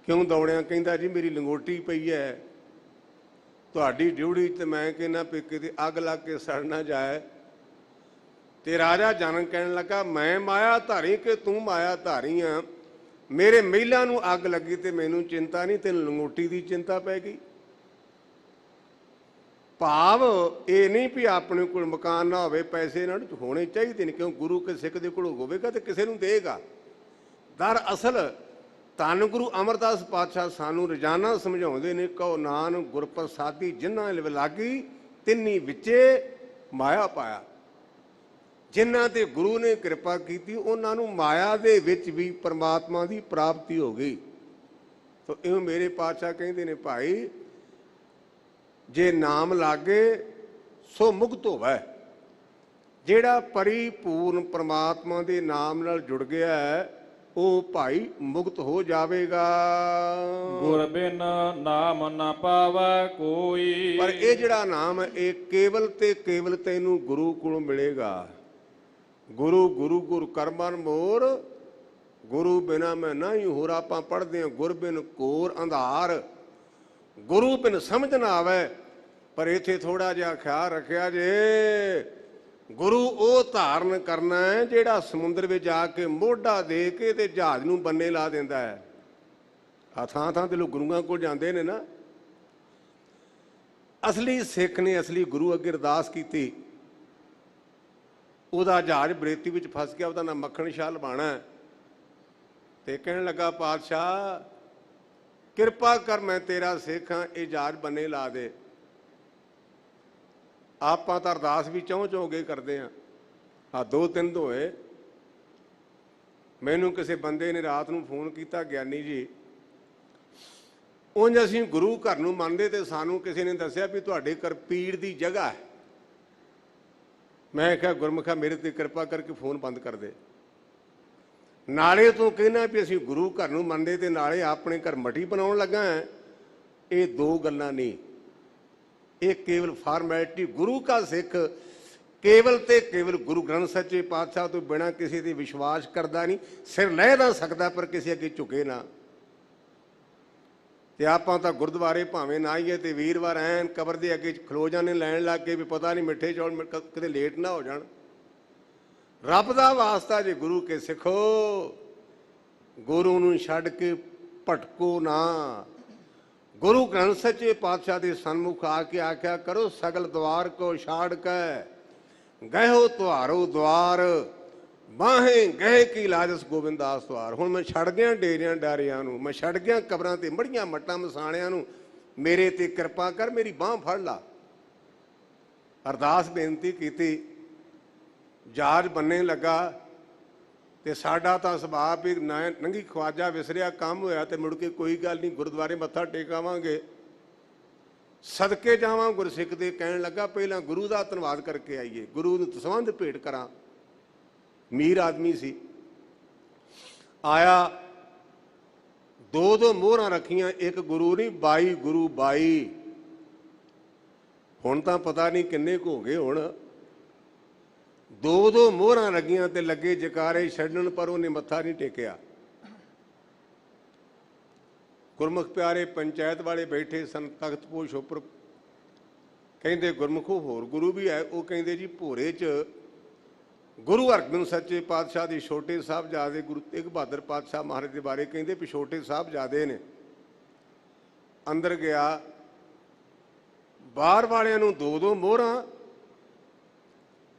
ਕਿਉਂ ਦੌੜਿਆ? ਕਹਿੰਦਾ ਜੀ ਮੇਰੀ ਲੰਗੋਟੀ ਪਈ ਹੈ, ਤੁਹਾਡੀ ਡਿਊਟੀ ਤੇ ਮੈਂ ਕਹਿੰਦਾ ਵੀ ਕਿਤੇ ਅੱਗ ਲੱਗ ਕੇ ਸੜ ਨਾ ਜਾਏ। ਤੇ ਰਾਜਾ ਜਨਕ ਕਹਿਣ ਲੱਗਾ, ਮੈਂ ਮਾਇਆ ਧਾਰੀ ਕਿ ਤੂੰ ਮਾਇਆ ਧਾਰੀ ਆ? ਮੇਰੇ ਮਹਿਲਾਂ ਨੂੰ ਅੱਗ ਲੱਗੀ ਤੇ ਮੈਨੂੰ ਚਿੰਤਾ ਨਹੀਂ, ਤੈਨੂੰ ਲੰਗੋਟੀ ਦੀ ਚਿੰਤਾ ਪੈ ਗਈ। ਭਾਵ ਇਹ ਨਹੀਂ ਵੀ ਆਪਣੇ ਕੋਲ ਮਕਾਨ ਨਾ ਹੋਵੇ, ਪੈਸੇ ਨਾ ਹੋਣੇ ਚਾਹੀਦੇ ਨੇ, ਕਿਉਂ ਗੁਰੂ ਕੇ ਸਿੱਖ ਦੇ ਕੋਲ ਹੋਵੇਗਾ ਤੇ ਕਿਸੇ ਨੂੰ ਦੇਗਾ। ਦਰਅਸਲ ਧੰਨ ਗੁਰੂ ਅਮਰਦਾਸ ਪਾਤਸ਼ਾਹ ਸਾਨੂੰ ਰੋਜ਼ਾਨਾ ਸਮਝਾਉਂਦੇ ਨੇ, ਕਹੋ ਨਾਨਕ ਗੁਰ ਪ੍ਰਸਾਦੀ ਜਿਨ੍ਹਾਂ ਲਿਵ ਲਾਗੀ ਤਿੰਨੀ ਵਿੱਚੇ ਮਾਇਆ ਪਾਇਆ। ਜਿਨ੍ਹਾਂ ਤੇ ਗੁਰੂ ਨੇ ਕਿਰਪਾ ਕੀਤੀ ਉਹਨਾਂ ਨੂੰ ਮਾਇਆ ਦੇ ਵਿੱਚ ਵੀ ਪਰਮਾਤਮਾ ਦੀ ਪ੍ਰਾਪਤੀ ਹੋ ਗਈ। ਤਾਂ ਇਉਂ ਮੇਰੇ ਪਾਤਸ਼ਾਹ ਕਹਿੰਦੇ ਨੇ, ਭਾਈ ਜੇ ਨਾਮ ਲਾਗੇ ਸੋ ਮੁਕਤ ਹੋਵੇ। ਜਿਹੜਾ ਪਰਿਪੂਰਨ ਪਰਮਾਤਮਾ ਦੇ ਨਾਮ ਨਾਲ ਜੁੜ ਗਿਆ ਹੈ ਉਹ ਭਾਈ ਮੁਕਤ ਹੋ ਜਾਵੇਗਾ। ਗੁਰ ਬਿਨ ਨਾਮ ਨਾ ਪਾਵੈ ਕੋਈ। ਪਰ ਇਹ ਜਿਹੜਾ ਨਾਮ ਹੈ ਇਹ ਕੇਵਲ ਤੇ ਕੇਵਲ ਤੈਨੂੰ ਗੁਰੂ ਕੋਲੋਂ ਮਿਲੇਗਾ। ਗੁਰੂ ਗੁਰੂ ਗੁਰ ਕਰਮਨ ਮੋਰ, ਗੁਰੂ ਬਿਨਾ ਮੈਂ ਨਹੀਂ ਹੋਰ। ਆਪਾਂ ਪੜ੍ਹਦੇ ਹਾਂ, ਗੁਰ ਬਿਨ ਘੋਰ ਅੰਧਾਰ, ਗੁਰੂ ਬਿਨ ਸਮਝ ਨਾ ਆਵੇ। ਪਰ ਇੱਥੇ ਥੋੜਾ ਜਿਹਾ ਖਿਆਲ ਰੱਖਿਆ ਜੇ, ਗੁਰੂ ਉਹ ਧਾਰਨ ਕਰਨਾ ਹੈ ਜਿਹੜਾ ਸਮੁੰਦਰ ਵਿੱਚ ਜਾ ਕੇ ਮੋਢਾ ਦੇ ਕੇ ਤੇ ਜਹਾਜ਼ ਨੂੰ ਬੰਨੇ ਲਾ ਦਿੰਦਾ ਹੈ। ਆ ਥਾਂ ਥਾਂ ਤੇ ਲੋਕ ਗੁਰੂਆਂ ਕੋਲ ਜਾਂਦੇ ਨੇ ਨਾ। ਅਸਲੀ ਸਿੱਖ ਨੇ ਅਸਲੀ ਗੁਰੂ ਅੱਗੇ ਅਰਦਾਸ ਕੀਤੀ, ਉਹਦਾ ਜਹਾਜ਼ ਬਰੇਤੀ ਵਿੱਚ ਫਸ ਗਿਆ, ਉਹਦਾ ਨਾਮ ਮੱਖਣ ਸ਼ਾਹ ਲਵਾਣਾ। ਤੇ ਕਹਿਣ ਲੱਗਾ, ਪਾਤਸ਼ਾਹ ਕਿਰਪਾ ਕਰ, ਮੈਂ ਤੇਰਾ ਸਿੱਖ ਹਾਂ, ਇਹ ਜਹਾਜ਼ ਬੰਨੇ ਲਾ ਦੇ। ਆਪਾਂ ਤਾਂ ਅਰਦਾਸ ਵੀ ਚੌਂ ਕੇ ਕਰਦੇ ਹਾਂ। ਆ 2-3 ਦਿਨ ਹੋਏ ਮੈਨੂੰ ਕਿਸੇ ਬੰਦੇ ਨੇ ਰਾਤ ਨੂੰ ਫੋਨ ਕੀਤਾ, ਗਿਆਨੀ ਜੀ ਉਂਝ ਅਸੀਂ ਗੁਰੂ ਘਰ ਨੂੰ ਮੰਨਦੇ ਤੇ ਸਾਨੂੰ ਕਿਸੇ ਨੇ ਦੱਸਿਆ ਵੀ ਤੁਹਾਡੇ ਘਰ ਪੀੜ ਦੀ ਜਗ੍ਹਾ ਹੈ। ਮੈਂ ਕਿਹਾ, ਗੁਰਮੁਖਾ ਮੇਰੇ ਤੇ ਕਿਰਪਾ ਕਰਕੇ ਫੋਨ ਬੰਦ ਕਰ ਦੇ। ਨਾਲੇ ਤੂੰ ਕਹਿਣਾ ਵੀ ਅਸੀਂ ਗੁਰੂ ਘਰ ਨੂੰ ਮੰਨਦੇ ਤੇ ਨਾਲੇ ਆਪਣੇ ਘਰ ਮਟੀ ਬਣਾਉਣ ਲੱਗਾ ਹੈ। ਇਹ ਦੋ ਗੱਲਾਂ ਨਹੀਂ, ਇਹ ਕੇਵਲ ਫਾਰਮੈਲਿਟੀ। ਗੁਰੂ ਕਾ ਸਿੱਖ ਕੇਵਲ ਤੇ ਕੇਵਲ ਗੁਰੂ ਗ੍ਰੰਥ ਸੱਚੇ ਪਾਤਸ਼ਾਹ ਤੋਂ ਬਿਨਾਂ ਕਿਸੇ ਤੇ ਵਿਸ਼ਵਾਸ ਕਰਦਾ ਨਹੀਂ। ਸਿਰ ਲੈ ਨਾ ਸਕਦਾ ਪਰ ਕਿਸੇ ਅੱਗੇ ਝੁਕੇ ਨਾ। ਤੇ ਆਪਾਂ ਤਾਂ ਗੁਰਦੁਆਰੇ ਭਾਵੇਂ ਨਾ ਆਈਏ ਤੇ ਵੀਰਵਾਰ ਐਨ ਕਬਰ ਦੇ ਅੱਗੇ ਖਲੋ ਜਾਂਦੇ ਲੈਣ ਲੱਗ ਕੇ ਵੀ ਪਤਾ ਨਹੀਂ ਮਿੱਠੇ ਚੌਲ ਕਿਤੇ ਲੇਟ ਨਾ ਹੋ ਜਾਣ। ਰੱਬ ਦਾ ਵਾਸਤਾ ਜੇ ਗੁਰੂ ਕੇ ਸਿੱਖੋ, ਗੁਰੂ ਨੂੰ ਛੱਡ ਕੇ ਭਟਕੋ ਨਾ। ਗੁਰੂ ਗ੍ਰੰਥ ਸੱਚੇ ਪਾਤਸ਼ਾਹ ਦੇ ਸਨਮੁਖ ਆ ਕੇ ਆਖਿਆ ਕਰੋ, ਸਗਲ ਦੁਆਰ ਕੋ ਛਾੜ ਕੇ ਗਇਓ ਤੁਹਾਰੋ ਦੁਆਰ, ਬਾਹੇ ਗਏ ਕੀ ਲਾਜਸ ਗੋਬਿੰਦਾਸ ਦੁਆਰ। ਹੁਣ ਮੈਂ ਛੱਡ ਗਿਆ ਡੇਰਿਆਂ ਡਾਰਿਆਂ ਨੂੰ, ਮੈਂ ਛੱਡ ਗਿਆ ਕਬਰਾਂ ਤੇ ਮੜੀਆਂ ਮੱਟਾਂ ਮਸਾਣਿਆਂ ਨੂੰ, ਮੇਰੇ ਤੇ ਕਿਰਪਾ ਕਰ, ਮੇਰੀ ਬਾਂਹ ਫੜ ਲਾ। ਅਰਦਾਸ ਬੇਨਤੀ ਕੀਤੀ, ਜਹਾਜ਼ ਬੰਨੇ ਲੱਗਾ। ਤੇ ਸਾਡਾ ਤਾਂ ਸੁਭਾਅ ਵੀ ਨੰਗੀ ਖਵਾਜਾ ਵਿਸਰਿਆ ਕੰਮ ਹੋਇਆ ਤੇ ਮੁੜ ਕੇ ਕੋਈ ਗੱਲ ਨਹੀਂ, ਗੁਰਦੁਆਰੇ ਮੱਥਾ ਟੇਕਾਵਾਂਗੇ, ਸਦਕੇ ਜਾਵਾਂ ਗੁਰਸਿੱਖ ਦੇ। ਕਹਿਣ ਲੱਗਾ, ਪਹਿਲਾਂ ਗੁਰੂ ਦਾ ਧੰਨਵਾਦ ਕਰਕੇ ਆਈਏ, ਗੁਰੂ ਨੂੰ ਦਸਵੰਧ ਭੇਟ ਕਰਾਂ। ਅਮੀਰ ਆਦਮੀ ਸੀ। ਆਇਆ, 2 ਮੋਹਰਾਂ ਰੱਖੀਆਂ, ਇੱਕ ਗੁਰੂ ਨਹੀਂ 22 ਗੁਰੂ 22। ਹੁਣ ਤਾਂ ਪਤਾ ਨਹੀਂ ਕਿੰਨੇ ਕੁ ਹੋ ਗਏ। ਹੁਣ 2 ਮੋਹਰਾਂ ਲੱਗੀਆਂ ਤੇ ਲੱਗੇ ਜਕਾਰੇ ਛੱਡਣ, ਪਰ ਉਹਨੇ ਮੱਥਾ ਨਹੀਂ ਟੇਕਿਆ। ਗੁਰਮੁਖ ਪਿਆਰੇ ਪੰਚਾਇਤ ਵਾਲੇ ਬੈਠੇ ਸਨ ਤਖਤਪੋਸ਼ ਉੱਪਰ। ਕਹਿੰਦੇ, ਗੁਰਮੁਖੋ ਹੋਰ ਗੁਰੂ ਵੀ ਹੈ? ਉਹ ਕਹਿੰਦੇ, ਜੀ ਭੋਰੇ 'ਚ ਗੁਰੂ ਹਰਗੋਬਿੰਦ ਸੱਚੇ ਪਾਤਸ਼ਾਹ ਦੇ ਛੋਟੇ ਸਾਹਿਬਜ਼ਾਦੇ ਗੁਰੂ ਤੇਗ ਬਹਾਦਰ ਪਾਤਸ਼ਾਹ ਮਹਾਰਾਜ ਦੇ ਬਾਰੇ ਕਹਿੰਦੇ ਵੀ ਛੋਟੇ ਸਾਹਿਬਜ਼ਾਦੇ ਨੇ। ਅੰਦਰ ਗਿਆ, ਬਾਹਰ ਵਾਲਿਆਂ ਨੂੰ 2 ਮੋਹਰਾਂ,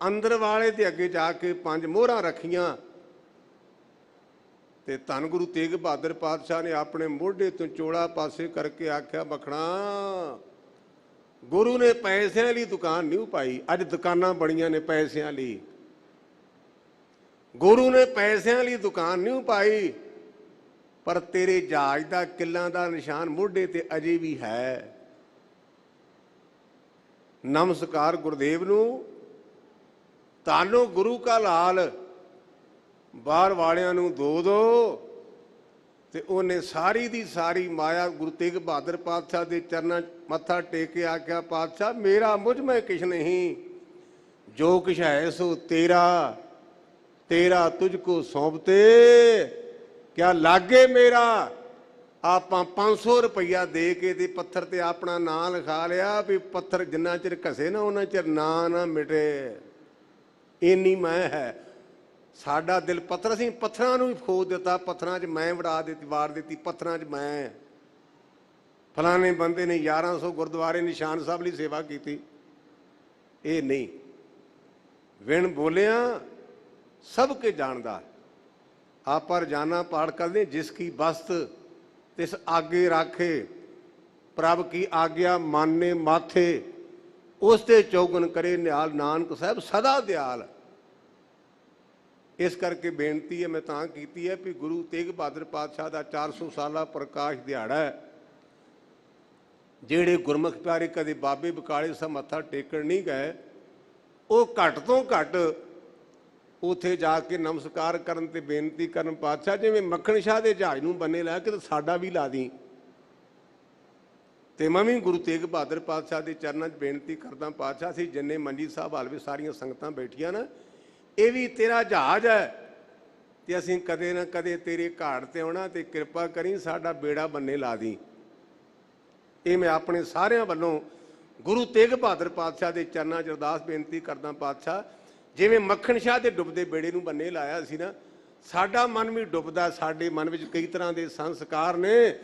ਅੰਦਰ ਵਾਲੇ ਦੇ ਅੱਗੇ ਜਾ ਕੇ 5 ਮੋਹਰਾਂ ਰੱਖੀਆਂ। ਤੇ ਧੰਨ ਗੁਰੂ ਤੇਗ ਬਹਾਦਰ ਪਾਤਸ਼ਾਹ ਨੇ ਆਪਣੇ ਮੋਢੇ ਤੋਂ ਚੋਲਾ ਪਾਸੇ ਕਰਕੇ ਆਖਿਆ, ਮੱਖਣਾ ਗੁਰੂ ਨੇ ਪੈਸਿਆਂ ਲਈ ਦੁਕਾਨ ਨਹੀਂ ਪਾਈ। ਅੱਜ ਦੁਕਾਨਾਂ ਬਣੀਆਂ ਨੇ ਪੈਸਿਆਂ ਲਈ। ਗੁਰੂ ਨੇ ਪੈਸਿਆਂ ਲਈ ਦੁਕਾਨ ਨਹੀਂ ਪਾਈ, ਪਰ ਤੇਰੇ ਜਹਾਜ਼ ਦਾ ਕਿੱਲਾਂ ਦਾ ਨਿਸ਼ਾਨ ਮੋਢੇ ਤੇ ਅਜੇ ਵੀ ਹੈ। ਨਮਸਕਾਰ ਗੁਰਦੇਵ ਨੂੰ, ਤਾਨੋ ਗੁਰੂ ਕਾ ਲਾਲ। ਬਾਹਰ ਵਾਲਿਆਂ ਨੂੰ 2, ਤੇ ਉਹਨੇ ਸਾਰੀ ਦੀ ਸਾਰੀ ਮਾਇਆ ਗੁਰੂ ਤੇਗ ਬਹਾਦਰ ਪਾਤਸ਼ਾਹ ਦੇ ਚਰਨਾਂ 'ਚ ਮੱਥਾ ਟੇਕ ਕੇ ਆਖਿਆ, ਪਾਤਸ਼ਾਹ ਮੇਰਾ ਮੁਝ ਮੈਂ ਕਿਛ ਨਹੀਂ, ਜੋ ਕਿਛ ਹੈ ਸੋ ਤੇਰਾ, ਤੇਰਾ ਤੁਝ ਕੋ ਸੌਂਪਤੇ ਕਿਆ ਲਾਗੇ ਮੇਰਾ। ਆਪਾਂ 500 ਰੁਪਈਆ ਦੇ ਕੇ ਤੇ ਪੱਥਰ ਤੇ ਆਪਣਾ ਨਾਂ ਲਿਖਾ ਲਿਆ ਵੀ ਪੱਥਰ ਜਿੰਨਾ ਚਿਰ ਘਸੇ ਨਾ ਉਹਨਾਂ ਚਿਰ ਨਾਂ ਨਾ ਮਿਟੇ, ਇੰਨੀ ਮੈਂ ਹੈ। ਸਾਡਾ ਦਿਲ ਪੱਥਰ, ਅਸੀਂ ਪੱਥਰਾਂ ਨੂੰ ਵੀ ਖੋਦ ਦਿੱਤਾ, ਪੱਥਰਾਂ 'ਚ ਮੈਂ ਵਾਰ ਦਿੱਤੀ, ਪੱਥਰਾਂ 'ਚ ਮੈਂ। ਫਲਾਣੇ ਬੰਦੇ ਨੇ 1100 ਗੁਰਦੁਆਰੇ ਨਿਸ਼ਾਨ ਸਾਹਿਬ ਲਈ ਸੇਵਾ ਕੀਤੀ, ਇਹ ਨਹੀਂ। ਵਿਣ ਬੋਲਿਆ ਸਭ ਕੇ ਜਾਣਦਾ, ਆਪਾ ਰੋਜ਼ਾਨਾ ਪਾਠ ਕਰਦੇ, ਜਿਸ ਕੀ ਬਸਤ ਤਿਸ ਆਗੇ ਰਾਖੇ, ਪ੍ਰਭ ਕੀ ਆਗਿਆ ਮਾਨੇ ਮਾਥੇ, ਉਸ ਤੇ ਚੌਗਨ ਕਰੇ ਨਿਹਾਲ, ਨਾਨਕ ਸਾਹਿਬ ਸਦਾ ਦਿਆਲ। ਇਸ ਕਰਕੇ ਬੇਨਤੀ ਹੈ, ਮੈਂ ਤਾਂ ਕੀਤੀ ਹੈ ਵੀ ਗੁਰੂ ਤੇਗ ਬਹਾਦਰ ਪਾਤਸ਼ਾਹ ਦਾ 400 ਸਾਲਾ ਪ੍ਰਕਾਸ਼ ਦਿਹਾੜਾ ਹੈ। ਜਿਹੜੇ ਗੁਰਮੁਖ ਪਿਆਰੇ ਕਦੇ ਬਾਬੇ ਬਕਾਲੇ ਸਾਹਿਬ ਮੱਥਾ ਟੇਕਣ ਨਹੀਂ ਗਏ, ਉਹ ਘੱਟ ਤੋਂ ਘੱਟ ਉੱਥੇ ਜਾ ਕੇ ਨਮਸਕਾਰ ਕਰਨ ਤੇ ਬੇਨਤੀ ਕਰਨ, ਪਾਤਸ਼ਾਹ ਜਿਵੇਂ ਮੱਖਣ ਸ਼ਾਹ ਦੇ ਜਹਾਜ਼ ਨੂੰ ਬੰਨੇ ਲਾ ਕੇ ਸਾਡਾ ਵੀ ਲਾ ਦੀ। ਤੇ ਮੈਂ ਵੀ ਗੁਰੂ ਤੇਗ ਬਹਾਦਰ ਪਾਤਸ਼ਾਹ ਦੇ ਚਰਨਾਂ 'ਚ ਬੇਨਤੀ ਕਰਦਾ, ਪਾਤਸ਼ਾਹ ਅਸੀਂ ਜਿੰਨੇ ਮੰਜੀ ਸਾਹਿਬ ਹਾਲ ਵੀ ਸਾਰੀਆਂ ਸੰਗਤਾਂ ਬੈਠੀਆਂ ਨਾ, ਇਹ ਵੀ ਤੇਰਾ ਜਹਾਜ਼ ਹੈ ਤੇ ਅਸੀਂ ਕਦੇ ਨਾ ਕਦੇ ਤੇਰੇ ਘਾਟ ਤੇ ਆਉਣਾ, ਤੇ ਕਿਰਪਾ ਕਰੀ ਸਾਡਾ ਬੇੜਾ ਬੰਨੇ ਲਾ ਦੀ। ਇਹ ਮੈਂ ਆਪਣੇ ਸਾਰਿਆਂ ਵੱਲੋਂ ਗੁਰੂ ਤੇਗ ਬਹਾਦਰ ਪਾਤਸ਼ਾਹ ਦੇ ਚਰਨਾਂ 'ਚ ਅਰਦਾਸ ਬੇਨਤੀ ਕਰਦਾ, ਪਾਤਸ਼ਾਹ ਜਿਵੇਂ ਮੱਖਣ ਸ਼ਾਹ ਦੇ ਡੁੱਬਦੇ ਬੇੜੇ ਨੂੰ ਬੰਨੇ ਲਾਇਆ ਸੀ ਨਾ, ਸਾਡਾ ਮਨ ਵੀ ਡੁੱਬਦਾ। ਸਾਡੇ ਮਨ ਵਿੱਚ ਕਈ ਤਰ੍ਹਾਂ ਦੇ ਸੰਸਕਾਰ ਨੇ,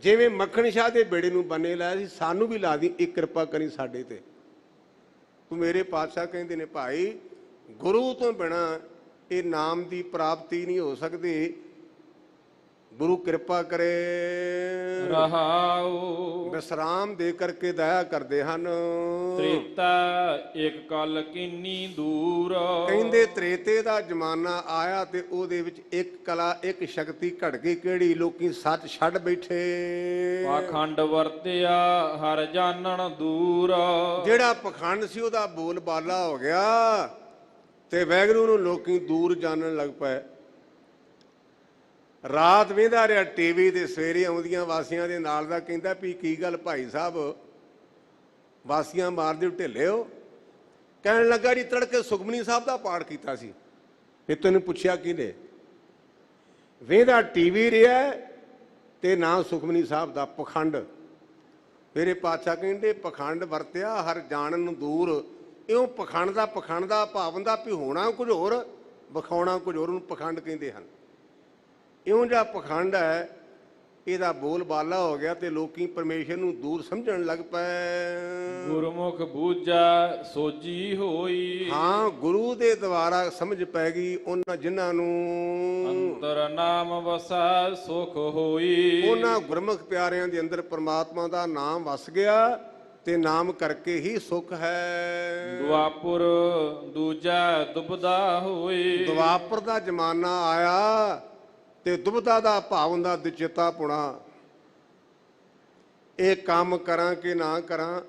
ਜਿਵੇਂ ਮੱਖਣ ਸ਼ਾਹ ਦੇ ਬੇੜੇ ਨੂੰ ਬੰਨੇ ਲਾਇਆ ਸੀ, ਸਾਨੂੰ ਵੀ ਲਾ ਦੀ, ਇੱਕ ਕਿਰਪਾ ਕਰੀ ਸਾਡੇ ਤੇ। ਤੂੰ ਮੇਰੇ ਪਾਤਸ਼ਾਹ ਕਹਿੰਦੇ ਨੇ, ਭਾਈ ਗੁਰੂ ਤੋਂ ਬਿਨਾਂ ਇਹ ਨਾਮ ਦੀ ਪ੍ਰਾਪਤੀ ਨਹੀਂ ਹੋ ਸਕਦੀ, ਗੁਰੂ ਕਿਰਪਾ ਕਰੇ। ਰਹਾਉ ਵਿਸਰਾਮ ਦੇ ਕਰਕੇ ਦਇਆ ਕਰਦੇ ਹਨ। ਤ੍ਰੇਤਾ ਇੱਕ ਕਲ ਕੀਨੀ ਦੂਰ, ਕਹਿੰਦੇ ਤ੍ਰੇਤੇ ਦਾ ਜ਼ਮਾਨਾ ਆਇਆ ਤੇ ਉਹਦੇ ਵਿੱਚ ਇੱਕ ਕਲਾ ਇੱਕ ਸ਼ਕਤੀ ਘਟ ਗਈ, ਕਿਹੜੀ? ਲੋਕੀ ਸੱਚ ਛੱਡ ਬੈਠੇ, ਪਾਖੰਡ ਵਰਤਿਆ ਹਰ ਜਾਣਨ ਦੂਰ। ਜਿਹੜਾ ਪਖੰਡ ਸੀ ਉਹਦਾ ਬੋਲ ਬਾਲਾ ਹੋ ਗਿਆ ਤੇ ਵਾਹਿਗੁਰੂ ਨੂੰ ਲੋਕੀ ਦੂਰ ਜਾਣਨ ਲੱਗ ਪਏ। ਰਾਤ ਵੇਂਦਾ ਰਿਹਾ ਟੀਵੀ ਤੇ, ਸਵੇਰੇ ਆਉਂਦੀਆਂ ਵਾਸੀਆਂ ਦੇ ਨਾਲ ਦਾ ਕਹਿੰਦਾ ਵੀ ਕੀ ਗੱਲ ਭਾਈ ਸਾਹਿਬ, ਵਾਸੀਆਂ ਮਾਰਦੇ ਢਿੱਲੇ ਹੋ? ਕਹਿਣ ਲੱਗਾ ਜੀ ਤੜਕੇ ਸੁਖਮਨੀ ਸਾਹਿਬ ਦਾ ਪਾਠ ਕੀਤਾ ਸੀ। ਫਿਰ ਤੈਨੂੰ ਪੁੱਛਿਆ ਕਿਹਨੇ? ਵੇਂਦਾ ਟੀਵੀ ਰਿਹਾ ਤੇ ਨਾ ਸੁਖਮਨੀ ਸਾਹਿਬ ਦਾ, ਪਖੰਡ। ਮੇਰੇ ਪਾਤਸ਼ਾਹ ਕਹਿੰਦੇ ਪਖੰਡ ਵਰਤਿਆ ਹਰ ਜਾਣਨ ਨੂੰ ਦੂਰ। ਇਉਂ ਪਖੰਡ ਦਾ ਭਾਵ ਹੁੰਦਾ ਵੀ ਹੋਣਾ ਕੁਝ ਹੋਰ, ਵਿਖਾਉਣਾ ਕੁਝ ਹੋਰ, ਨੂੰ ਪਖੰਡ ਕਹਿੰਦੇ ਹਨ। ਇਉਂ ਜਿਹਾ ਪਖੰਡ ਹੈ, ਇਹਦਾ ਬੋਲ ਬਾਲਾ ਹੋ ਗਿਆ ਤੇ ਲੋਕੀ ਪਰਮੇਸ਼ਰ ਨੂੰ ਦੂਰ ਸਮਝਣ ਲੱਗ ਪਏ। ਗੁਰਮੁਖ ਬੂਝਾ ਸੋਜੀ ਹੋਈ, ਹਾਂ ਗੁਰੂ ਦੇ ਦੁਆਰਾ ਸਮਝ ਪੈ ਗਈ ਉਹਨਾਂ ਜਿਨ੍ਹਾਂ ਨੂੰ ਅੰਤਰ ਨਾਮ ਵਸਾ ਸੁਖ ਹੋਈ। ਉਹਨਾਂ ਗੁਰਮੁਖ ਪਿਆਰਿਆਂ ਦੇ ਅੰਦਰ ਪ੍ਰਮਾਤਮਾ ਦਾ ਨਾਮ ਵਸ ਗਿਆ ਤੇ ਨਾਮ ਕਰਕੇ ਹੀ ਸੁਖ ਹੈ। ਦੁਆਪੁਰ ਦੂਜਾ ਦੁਬਦਾ ਹੋਈ, ਦੁਆਪਰ ਦਾ ਜ਼ਮਾਨਾ ਆਇਆ ਤੇ ਦੁਬਦਾ ਦਾ ਭਾਵ ਹੁੰਦਾ ਦੁਚਿੱਤਾ ਪੁਣਾ। ਇਹ ਕੰਮ ਕਰਾਂ ਕਿ ਨਾ ਕਰਾਂ,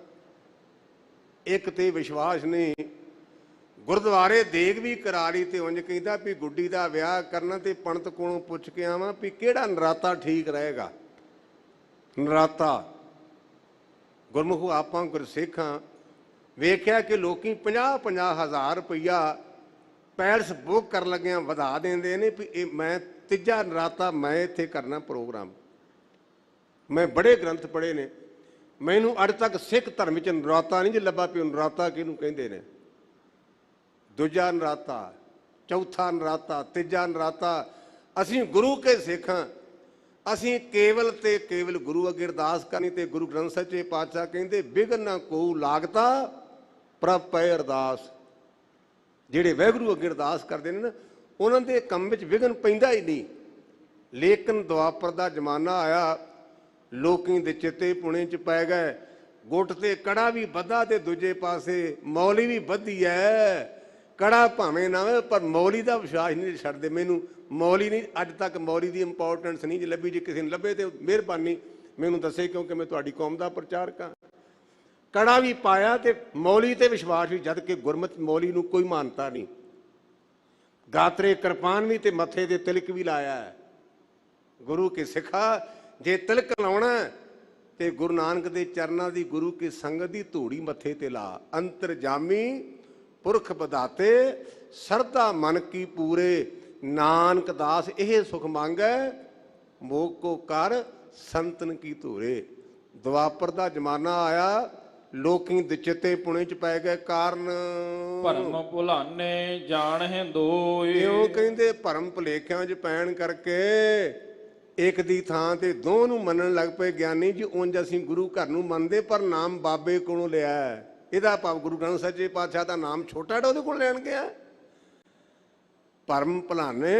ਇੱਕ ਤੇ ਵਿਸ਼ਵਾਸ ਨਹੀਂ। ਗੁਰਦੁਆਰੇ ਦੇਗ ਵੀ ਕਰਾ ਲਈ ਤੇ ਉਂਝ ਕਹਿੰਦਾ ਵੀ ਗੁੱਡੀ ਦਾ ਵਿਆਹ ਕਰਨਾ ਤੇ ਪੰਡਤ ਕੋਲੋਂ ਪੁੱਛ ਕੇ ਆਵਾਂ ਵੀ ਕਿਹੜਾ ਨਰਾਤਾ ਠੀਕ ਰਹੇਗਾ। ਨਰਾਤਾ ਗੁਰਮੁਖ ਆਪਾਂ ਗੁਰਸਿੱਖਾਂ ਵੇਖਿਆ ਕਿ ਲੋਕੀ 50-50 ਹਜ਼ਾਰ ਰੁਪਈਆ ਪੈਲਸ ਬੁੱਕ ਕਰਨ ਲੱਗਿਆਂ ਵਧਾ ਦਿੰਦੇ ਨੇ ਵੀ ਇਹ ਮੈਂ ਤੀਜਾ ਨਰਾਤਾ ਮੈਂ ਇੱਥੇ ਕਰਨਾ ਪ੍ਰੋਗਰਾਮ। ਮੈਂ ਬੜੇ ਗ੍ਰੰਥ ਪੜ੍ਹੇ ਨੇ, ਮੈਨੂੰ ਅੱਜ ਤੱਕ ਸਿੱਖ ਧਰਮ ਵਿੱਚ ਨਰਾਤਾ ਨਹੀਂ ਜੇ ਲੱਭਾ ਪਿਓ। ਨਰਾਤਾ ਕਿਹਨੂੰ ਕਹਿੰਦੇ ਨੇ? ਦੂਜਾ ਨਰਾਤਾ, ਚੌਥਾ ਨਰਾਤਾ, ਤੀਜਾ ਨਰਾਤਾ। ਅਸੀਂ ਗੁਰੂ ਕੇ ਸਿੱਖ ਹਾਂ, ਅਸੀਂ ਕੇਵਲ ਤੇ ਕੇਵਲ ਗੁਰੂ ਅੱਗੇ ਅਰਦਾਸ ਕਰਨੀ। ਤੇ ਗੁਰੂ ਗ੍ਰੰਥ ਸੱਚੇ ਪਾਤਸ਼ਾਹ ਕਹਿੰਦੇ ਬਿਘਨ ਨਾ ਕੋ ਲਾਗਤਾ ਪ੍ਰਭ ਪੈ ਅਰਦਾਸ। ਜਿਹੜੇ ਵਾਹਿਗੁਰੂ ਅੱਗੇ ਅਰਦਾਸ ਕਰਦੇ ਨੇ ਨਾ, ਉਹਨਾਂ ਦੇ ਕੰਮ ਵਿੱਚ ਵਿਘਨ ਪੈਂਦਾ ਹੀ ਨਹੀਂ। ਲੇਕਿਨ ਦੁਆਪਰ ਦਾ ਜ਼ਮਾਨਾ ਆਇਆ, ਲੋਕੀ ਦੇ ਚਿੱਤੇ ਪੁਣੇ 'ਚ ਪੈ ਗਏ। ਗੁੱਟ ਤੇ ਕੜਾ ਵੀ ਬੱਧਾ ਤੇ ਦੂਜੇ ਪਾਸੇ ਮੌਲੀ ਵੀ ਬੱਧੀ ਹੈ। ਕੜਾ ਭਾਵੇਂ ਨਾ ਹੋਵੇ ਪਰ ਮੌਲੀ ਦਾ ਵਿਸ਼ਵਾਸ ਨਹੀਂ ਛੱਡਦੇ। ਮੈਨੂੰ ਮੌਲੀ ਨਹੀਂ, ਅੱਜ ਤੱਕ ਮੌਲੀ ਦੀ ਇੰਪੋਰਟੈਂਸ ਨਹੀਂ ਜੇ ਲੱਭੀ। ਜੇ ਕਿਸੇ ਨੂੰ ਲੱਭੇ ਤੇ ਮਿਹਰਬਾਨੀ ਮੈਨੂੰ ਦੱਸੇ, ਕਿਉਂਕਿ ਮੈਂ ਤੁਹਾਡੀ ਕੌਮ ਦਾ ਪ੍ਰਚਾਰਕ ਹਾਂ। ਕੜਾ ਵੀ ਪਾਇਆ ਤੇ ਮੌਲੀ ਤੇ ਵਿਸ਼ਵਾਸ ਵੀ, ਜਦ ਕਿ ਗੁਰਮਤਿ ਮੌਲੀ ਨੂੰ ਕੋਈ ਮਾਨਤਾ ਨਹੀਂ। ਗਾਤਰੇ ਕਿਰਪਾਨ ਵੀ ਤੇ ਮੱਥੇ ਦੇ ਤਿਲਕ ਵੀ ਲਾਇਆ ਹੈ। ਗੁਰੂ ਕੀ ਸਿੱਖਾ ਜੇ ਤਿਲਕ ਲਾਉਣਾ ਤੇ ਗੁਰੂ ਨਾਨਕ ਦੇ ਚਰਨਾਂ ਦੀ, ਗੁਰੂ ਕੀ ਸੰਗਤ ਦੀ ਧੂੜੀ ਮੱਥੇ ਤੇ ਲਾ। ਅੰਤਰਜਾਮੀ ਪੁਰਖ ਬਦਾਤੇ ਸਰਦਾ ਮਨ ਕੀ ਪੂਰੇ, ਨਾਨਕ ਦਾਸ ਇਹ ਸੁਖ ਮੰਗੈ ਮੋਹ ਕੋ ਕਰ ਸੰਤਨ ਕੀ ਧੂਰੇ। ਦੁਆਪਰ ਦਾ ਜ਼ਮਾਨਾ ਆਇਆ, ਲੋਕੀ ਦਿਚਤੇ ਪੁਣੇ ਚ ਪੈ ਗਏ ਕਾਰਨ ਭਰਮ ਭੁਲਾਨੇ ਜਾਣ ਹਿੰਦੋਏ। ਕਿਉਂ ਕਹਿੰਦੇ ਭਰਮ ਭੁਲੇਖਿਆਂ 'ਚ ਪੈਣ ਕਰਕੇ ਇੱਕ ਦੀ ਥਾਂ ਤੇ ਦੋ ਨੂੰ ਮੰਨਣ ਲੱਗ ਪਏ ਗਿਆਨੀ ਜੀ। ਉਂਝ ਅਸੀਂ ਗੁਰੂ ਘਰ ਨੂੰ ਮੰਨਦੇ ਪਰ ਨਾਮ ਬਾਬੇ ਕੋਲੋਂ ਲਿਆ। ਇਹਦਾ ਭਾਵ ਗੁਰੂ ਗ੍ਰੰਥ ਸੱਚੇ ਪਾਤਸ਼ਾਹ ਦਾ ਨਾਮ ਛੋਟਾ ਉਹਦੇ ਕੋਲ ਲੈਣ ਗਿਆ। ਭਰਮ ਭੁਲਾਨੇ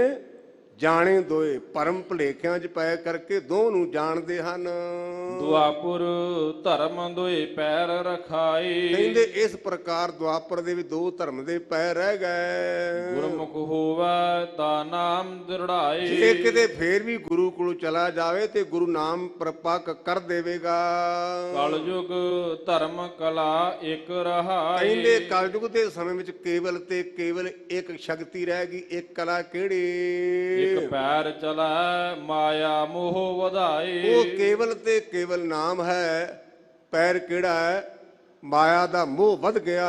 ਜਾਣੇ ਦੋਏ, ਭਰਮ ਭੁਲੇਖਿਆਂ 'ਚ ਪੈ ਕਰਕੇ ਦੋ ਨੂੰ ਜਾਣਦੇ ਹਨ। ਦੁਆਪੁਰ ਧਰਮ ਦੋਏ ਪੈਰ ਰਖਾਏ। ਕਹਿੰਦੇ ਇਸ ਪ੍ਰਕਾਰ ਦੁਆਪਰ ਦੇ ਵੀ ਦੋ ਧਰਮ ਦੇ ਪੈਰ ਰਹਿ ਗਏ। ਗੁਰਮੁਖ ਹੋਵੇ ਤਾ ਨਾਮ ਦ੍ਰਿੜਾਏ। ਜੇ ਕਿਤੇ ਫੇਰ ਵੀ ਗੁਰੂ ਕੋਲ ਚਲਾ ਜਾਵੇ ਤੇ ਗੁਰੂ ਨਾਮ ਪ੍ਰਪੱਕ ਕਰ ਦੇਵੇਗਾ। ਕਲਯੁਗ ਧਰਮ ਕਲਾ ਇੱਕ ਰਹਾਏ। ਕਹਿੰਦੇ ਕਲਯੁਗ ਦੇ ਸਮੇਂ ਵਿੱਚ ਕੇਵਲ ਤੇ ਕੇਵਲ ਇੱਕ ਸ਼ਕਤੀ ਰਹਿ ਗਈ। ਇੱਕ ਕਲਾ ਕਿਹੜੀ? ਇੱਕ ਪੈਰ ਚਲਾ ਮਾਇਆ ਮੋਹ ਵਧਾਏ। ਉਹ ਕੇਵਲ ਤੇ ਕੇਵਲ ਨਾਮ ਹੈ। ਪੈਰ ਕਿਹੜਾ ਹੈ? ਮਾਇਆ ਦਾ ਮੋਹ ਵੱਧ ਗਿਆ।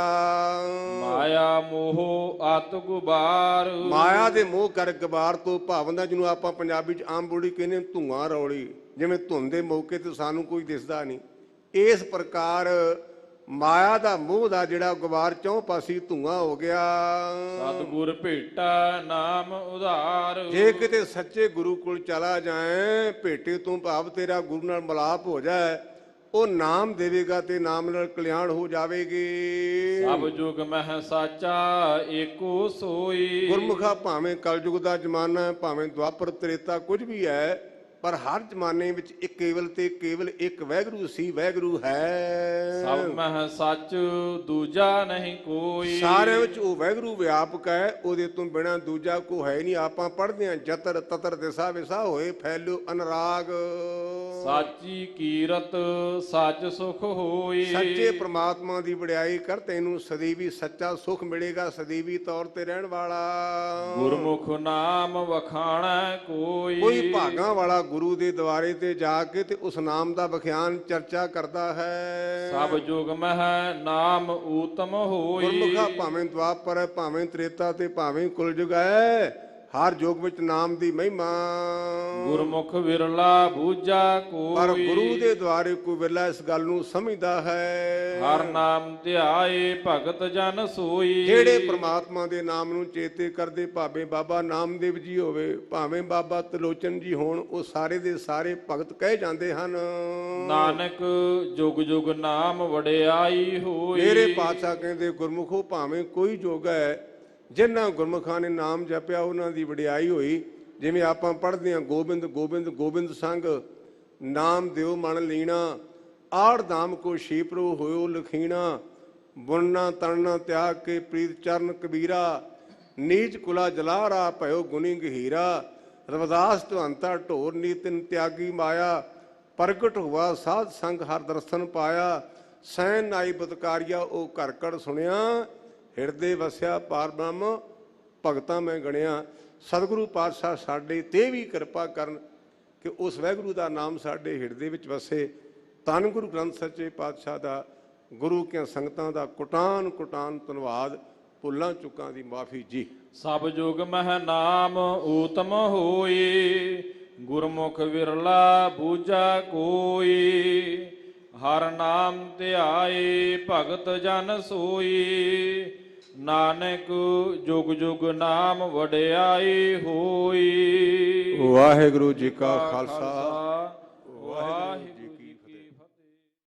ਮਾਇਆ ਮੋਹ ਅਤ ਗੁਬਾਰ। ਮਾਇਆ ਦੇ ਮੋਹ ਕਰ ਗਬਾਰ ਤੋਂ ਭਾਵਨਾ, ਜਿਹਨੂੰ ਆਪਾਂ ਪੰਜਾਬੀ ਚ ਆਮ ਬੋਲੀ ਕਹਿੰਦੇ ਧੂਆਂ ਰੌਲੀ। ਜਿਵੇਂ ਧੁੰਦ ਦੇ ਮੌਕੇ ਤੇ ਸਾਨੂੰ ਕੋਈ ਦਿਸਦਾ ਨਹੀਂ, ਇਸ ਪ੍ਰਕਾਰ ਮਾਇਆ ਦਾ ਮੋਹ ਦਾ ਜਿਹੜਾ ਗੁਬਾਰ ਚੌਂ ਪਾਸੀ ਧੂਆਂ ਹੋ ਗਿਆ। ਸਤਿਗੁਰ ਭੇਟਾ ਨਾਮ ਉਧਾਰ। ਜੇ ਕਿਤੇ ਸੱਚੇ ਗੁਰੂ ਕੋਲ ਚਲਾ ਜਾਏ, ਭੇਟੇ ਤੋਂ ਭਾਵ ਤੇਰਾ ਗੁਰੂ ਨਾਲ ਮਿਲਾਪ ਹੋ ਜਾਏ, ਉਹ ਨਾਮ ਦੇਵੇਗਾ ਤੇ ਨਾਮ ਨਾਲ ਕਲਿਆਣ ਹੋ ਜਾਵੇਗੀ। ਸਭ ਜੁਗ ਮਹਿ ਸਾਚਾ ਏਕੋ ਸੋਈ। ਗੁਰਮੁਖਾ ਭਾਵੇਂ ਕਲਯੁਗ ਦਾ ਜ਼ਮਾਨਾ ਹੈ, ਭਾਵੇਂ ਦੁਆਪਰ ਤ੍ਰੇਤਾ ਕੁਝ ਵੀ ਹੈ, ਪਰ ਹਰ ਜ਼ਮਾਨੇ ਵਿੱਚ ਇੱਕ ਕੇਵਲ ਤੇ ਕੇਵਲ ਇੱਕ ਵਾਹਿਗੁਰੂ ਸੀ, ਵਾਹਿਗੁਰੂ ਹੈ। ਸਭ ਮਹਿ ਸੱਚ ਦੂਜਾ ਨਹੀਂ ਕੋਈ। ਸਾਰਿਆਂ ਵਿੱਚ ਉਹ ਵਾਹਿਗੁਰੂ ਵਿਆਪਕ ਹੈ, ਉਹਦੇ ਤੋਂ ਬਿਨਾਂ ਦੂਜਾ ਕੋਈ ਹੈ ਨਹੀਂ। ਆਪਾਂ ਪੜ੍ਹਦੇ ਹਾਂ ਜਤਰ ਤਤਰ ਦਿਸਾ ਵਿਸਾ ਹੋਏ ਫੈਲੋ ਅਨਰਾਗ। ਸਾਚੀ ਕੀਰਤ ਸੱਚ ਸੁਖ ਹੋਈ। ਸੱਚੇ ਪ੍ਰਮਾਤਮਾ ਦੀ ਵਡਿਆਈ ਕਰ, ਤੈਨੂੰ ਸਦੀਵੀ ਸੱਚਾ ਸੁਖ ਮਿਲੇਗਾ, ਸਦੀਵੀ ਤੌਰ ਤੇ ਰਹਿਣ ਵਾਲਾ। ਗੁਰਮੁਖ ਨਾਮ ਵਖਾਣਾ ਕੋਈ। ਕੋਈ ਭਾਗਾਂ ਵਾਲਾ ਗੁਰੂ ਦੇ ਦੁਆਰੇ ਤੇ ਜਾ ਕੇ ਤੇ ਉਸ ਨਾਮ ਦਾ ਵਿਖਿਆਨ ਚਰਚਾ ਕਰਦਾ ਹੈ। ਸਭ ਜੁਗ ਮਹਿ ਨਾਮ ਊਤਮ ਹੋਈ। ਗੁਰਮੁਖਾ ਭਾਵੇਂ ਦੁਆਪਰ ਹੈ, ਭਾਵੇਂ ਤ੍ਰੇਤਾ ਤੇ ਭਾਵੇਂ ਕੁਲਯੁਗ ਹੈ, ਹਰ ਯੁਗ ਵਿੱਚ ਨਾਮ ਦੀ ਮਹਿਮਾ। ਗੁਰਮੁਖ ਵਿਰਲਾ ਬੂਝਾ ਕੋਈ। ਪਰ ਗੁਰੂ ਦੇ ਦੁਆਰੇ ਕੋਈ ਵਿਰਲਾ ਇਸ ਗੱਲ ਨੂੰ ਸਮਝਦਾ ਹੈ। ਹਰ ਨਾਮ ਧਿਆਏ ਭਗਤ ਜਨ ਸੋਈ। ਜਿਹੜੇ ਪ੍ਰਮਾਤਮਾ ਦੇ ਨਾਮ ਨੂੰ ਚੇਤੇ ਕਰਦੇ, ਭਾਵੇਂ ਬਾਬਾ ਨਾਮਦੇਵ ਜੀ ਹੋਵੇ, ਭਾਵੇਂ ਬਾਬਾ ਤਲੋਚਨ ਜੀ ਹੋਣ, ਉਹ ਸਾਰੇ ਦੇ ਸਾਰੇ ਭਗਤ ਕਹੇ ਜਾਂਦੇ ਹਨ। ਨਾਨਕ ਜੁਗ ਜੁਗ ਨਾਮ ਵਡਿਆਈ ਹੋਈ। ਮੇਰੇ ਪਾਤਸ਼ਾਹ ਕਹਿੰਦੇ ਗੁਰਮੁਖੋ ਭਾਵੇਂ ਕੋਈ ਜੋਗ ਹੈ, ਜਿਨ੍ਹਾਂ ਗੁਰਮੁਖਾਂ ਨੇ ਨਾਮ ਜਪਿਆ ਉਹਨਾਂ ਦੀ ਵਡਿਆਈ ਹੋਈ। ਜਿਵੇਂ ਆਪਾਂ ਪੜ੍ਹਦੇ ਹਾਂ ਗੋਬਿੰਦ ਗੋਬਿੰਦ ਗੋਬਿੰਦ ਸੰਗ ਨਾਮ ਦਿਓ ਮਨ ਲੀਣਾ, ਆੜ ਦਾਮ ਕੋ ਸ਼ੀਪਰੋ ਹੋਇਓ ਲਖੀਣਾ, ਬੁਣਨਾ ਤਣਨਾ ਤਿਆਗ ਕੇ ਪ੍ਰੀਤ ਚਰਨ ਕਬੀਰਾ, ਨੀਚ ਕੁਲਾ ਜਲਾਰਾ ਭਇਓ ਗੁਣੀ ਗਹੀਰਾ, ਰਵਿਦਾਸ ਧਵੰਤਾ ਢੋਰ ਨੀਤਨ ਤਿਆਗੀ ਮਾਇਆ, ਪ੍ਰਗਟ ਹੁਆ ਸਾਧ ਸੰਗ ਹਰ ਦਰਸ਼ਨ ਪਾਇਆ, ਸੈਨ ਨਾਈ ਬਤਕਾਰੀਆ ਉਹ ਘਰ ਘੜ ਸੁਣਿਆ, ਹਿਰਦੇ ਵਸਿਆ ਪਾਰ ਬ੍ਰਹਮ ਭਗਤਾਂ ਮੈਂ ਗਣਿਆ। ਸਤਿਗੁਰੂ ਪਾਤਸ਼ਾਹ ਸਾਡੇ ਤੇ ਵੀ ਕਿਰਪਾ ਕਰਨ ਕਿ ਉਸ ਵਾਹਿਗੁਰੂ ਦਾ ਨਾਮ ਸਾਡੇ ਹਿਰਦੇ ਵਿੱਚ ਵਸੇ। ਧੰਨ ਗੁਰੂ ਗ੍ਰੰਥ ਸੱਚੇ ਪਾਤਸ਼ਾਹ ਦਾ, ਗੁਰੂ ਕੀਆਂ ਸੰਗਤਾਂ ਦਾ ਕੋਟਾਨ ਕੋਟਾਨ ਧੰਨਵਾਦ। ਭੁੱਲਾਂ ਚੁੱਕਾਂ ਦੀ ਮਾਫੀ ਜੀ। ਸਭ ਜੁਗ ਮਹਿ ਨਾਮ ਊਤਮ ਹੋਈ। ਗੁਰਮੁਖ ਵਿਰਲਾ ਬੂਝਾ ਕੋਈ। ਹਰ ਨਾਮ ਧਿਆਏ ਭਗਤ ਜਨ ਸੋਈ। ਨਾਨਕ ਜੁਗ ਜੁਗ ਨਾਮ ਵਡਿਆਈ ਹੋਈ। ਵਾਹਿਗੁਰੂ ਜੀ ਕਾ ਖਾਲਸਾ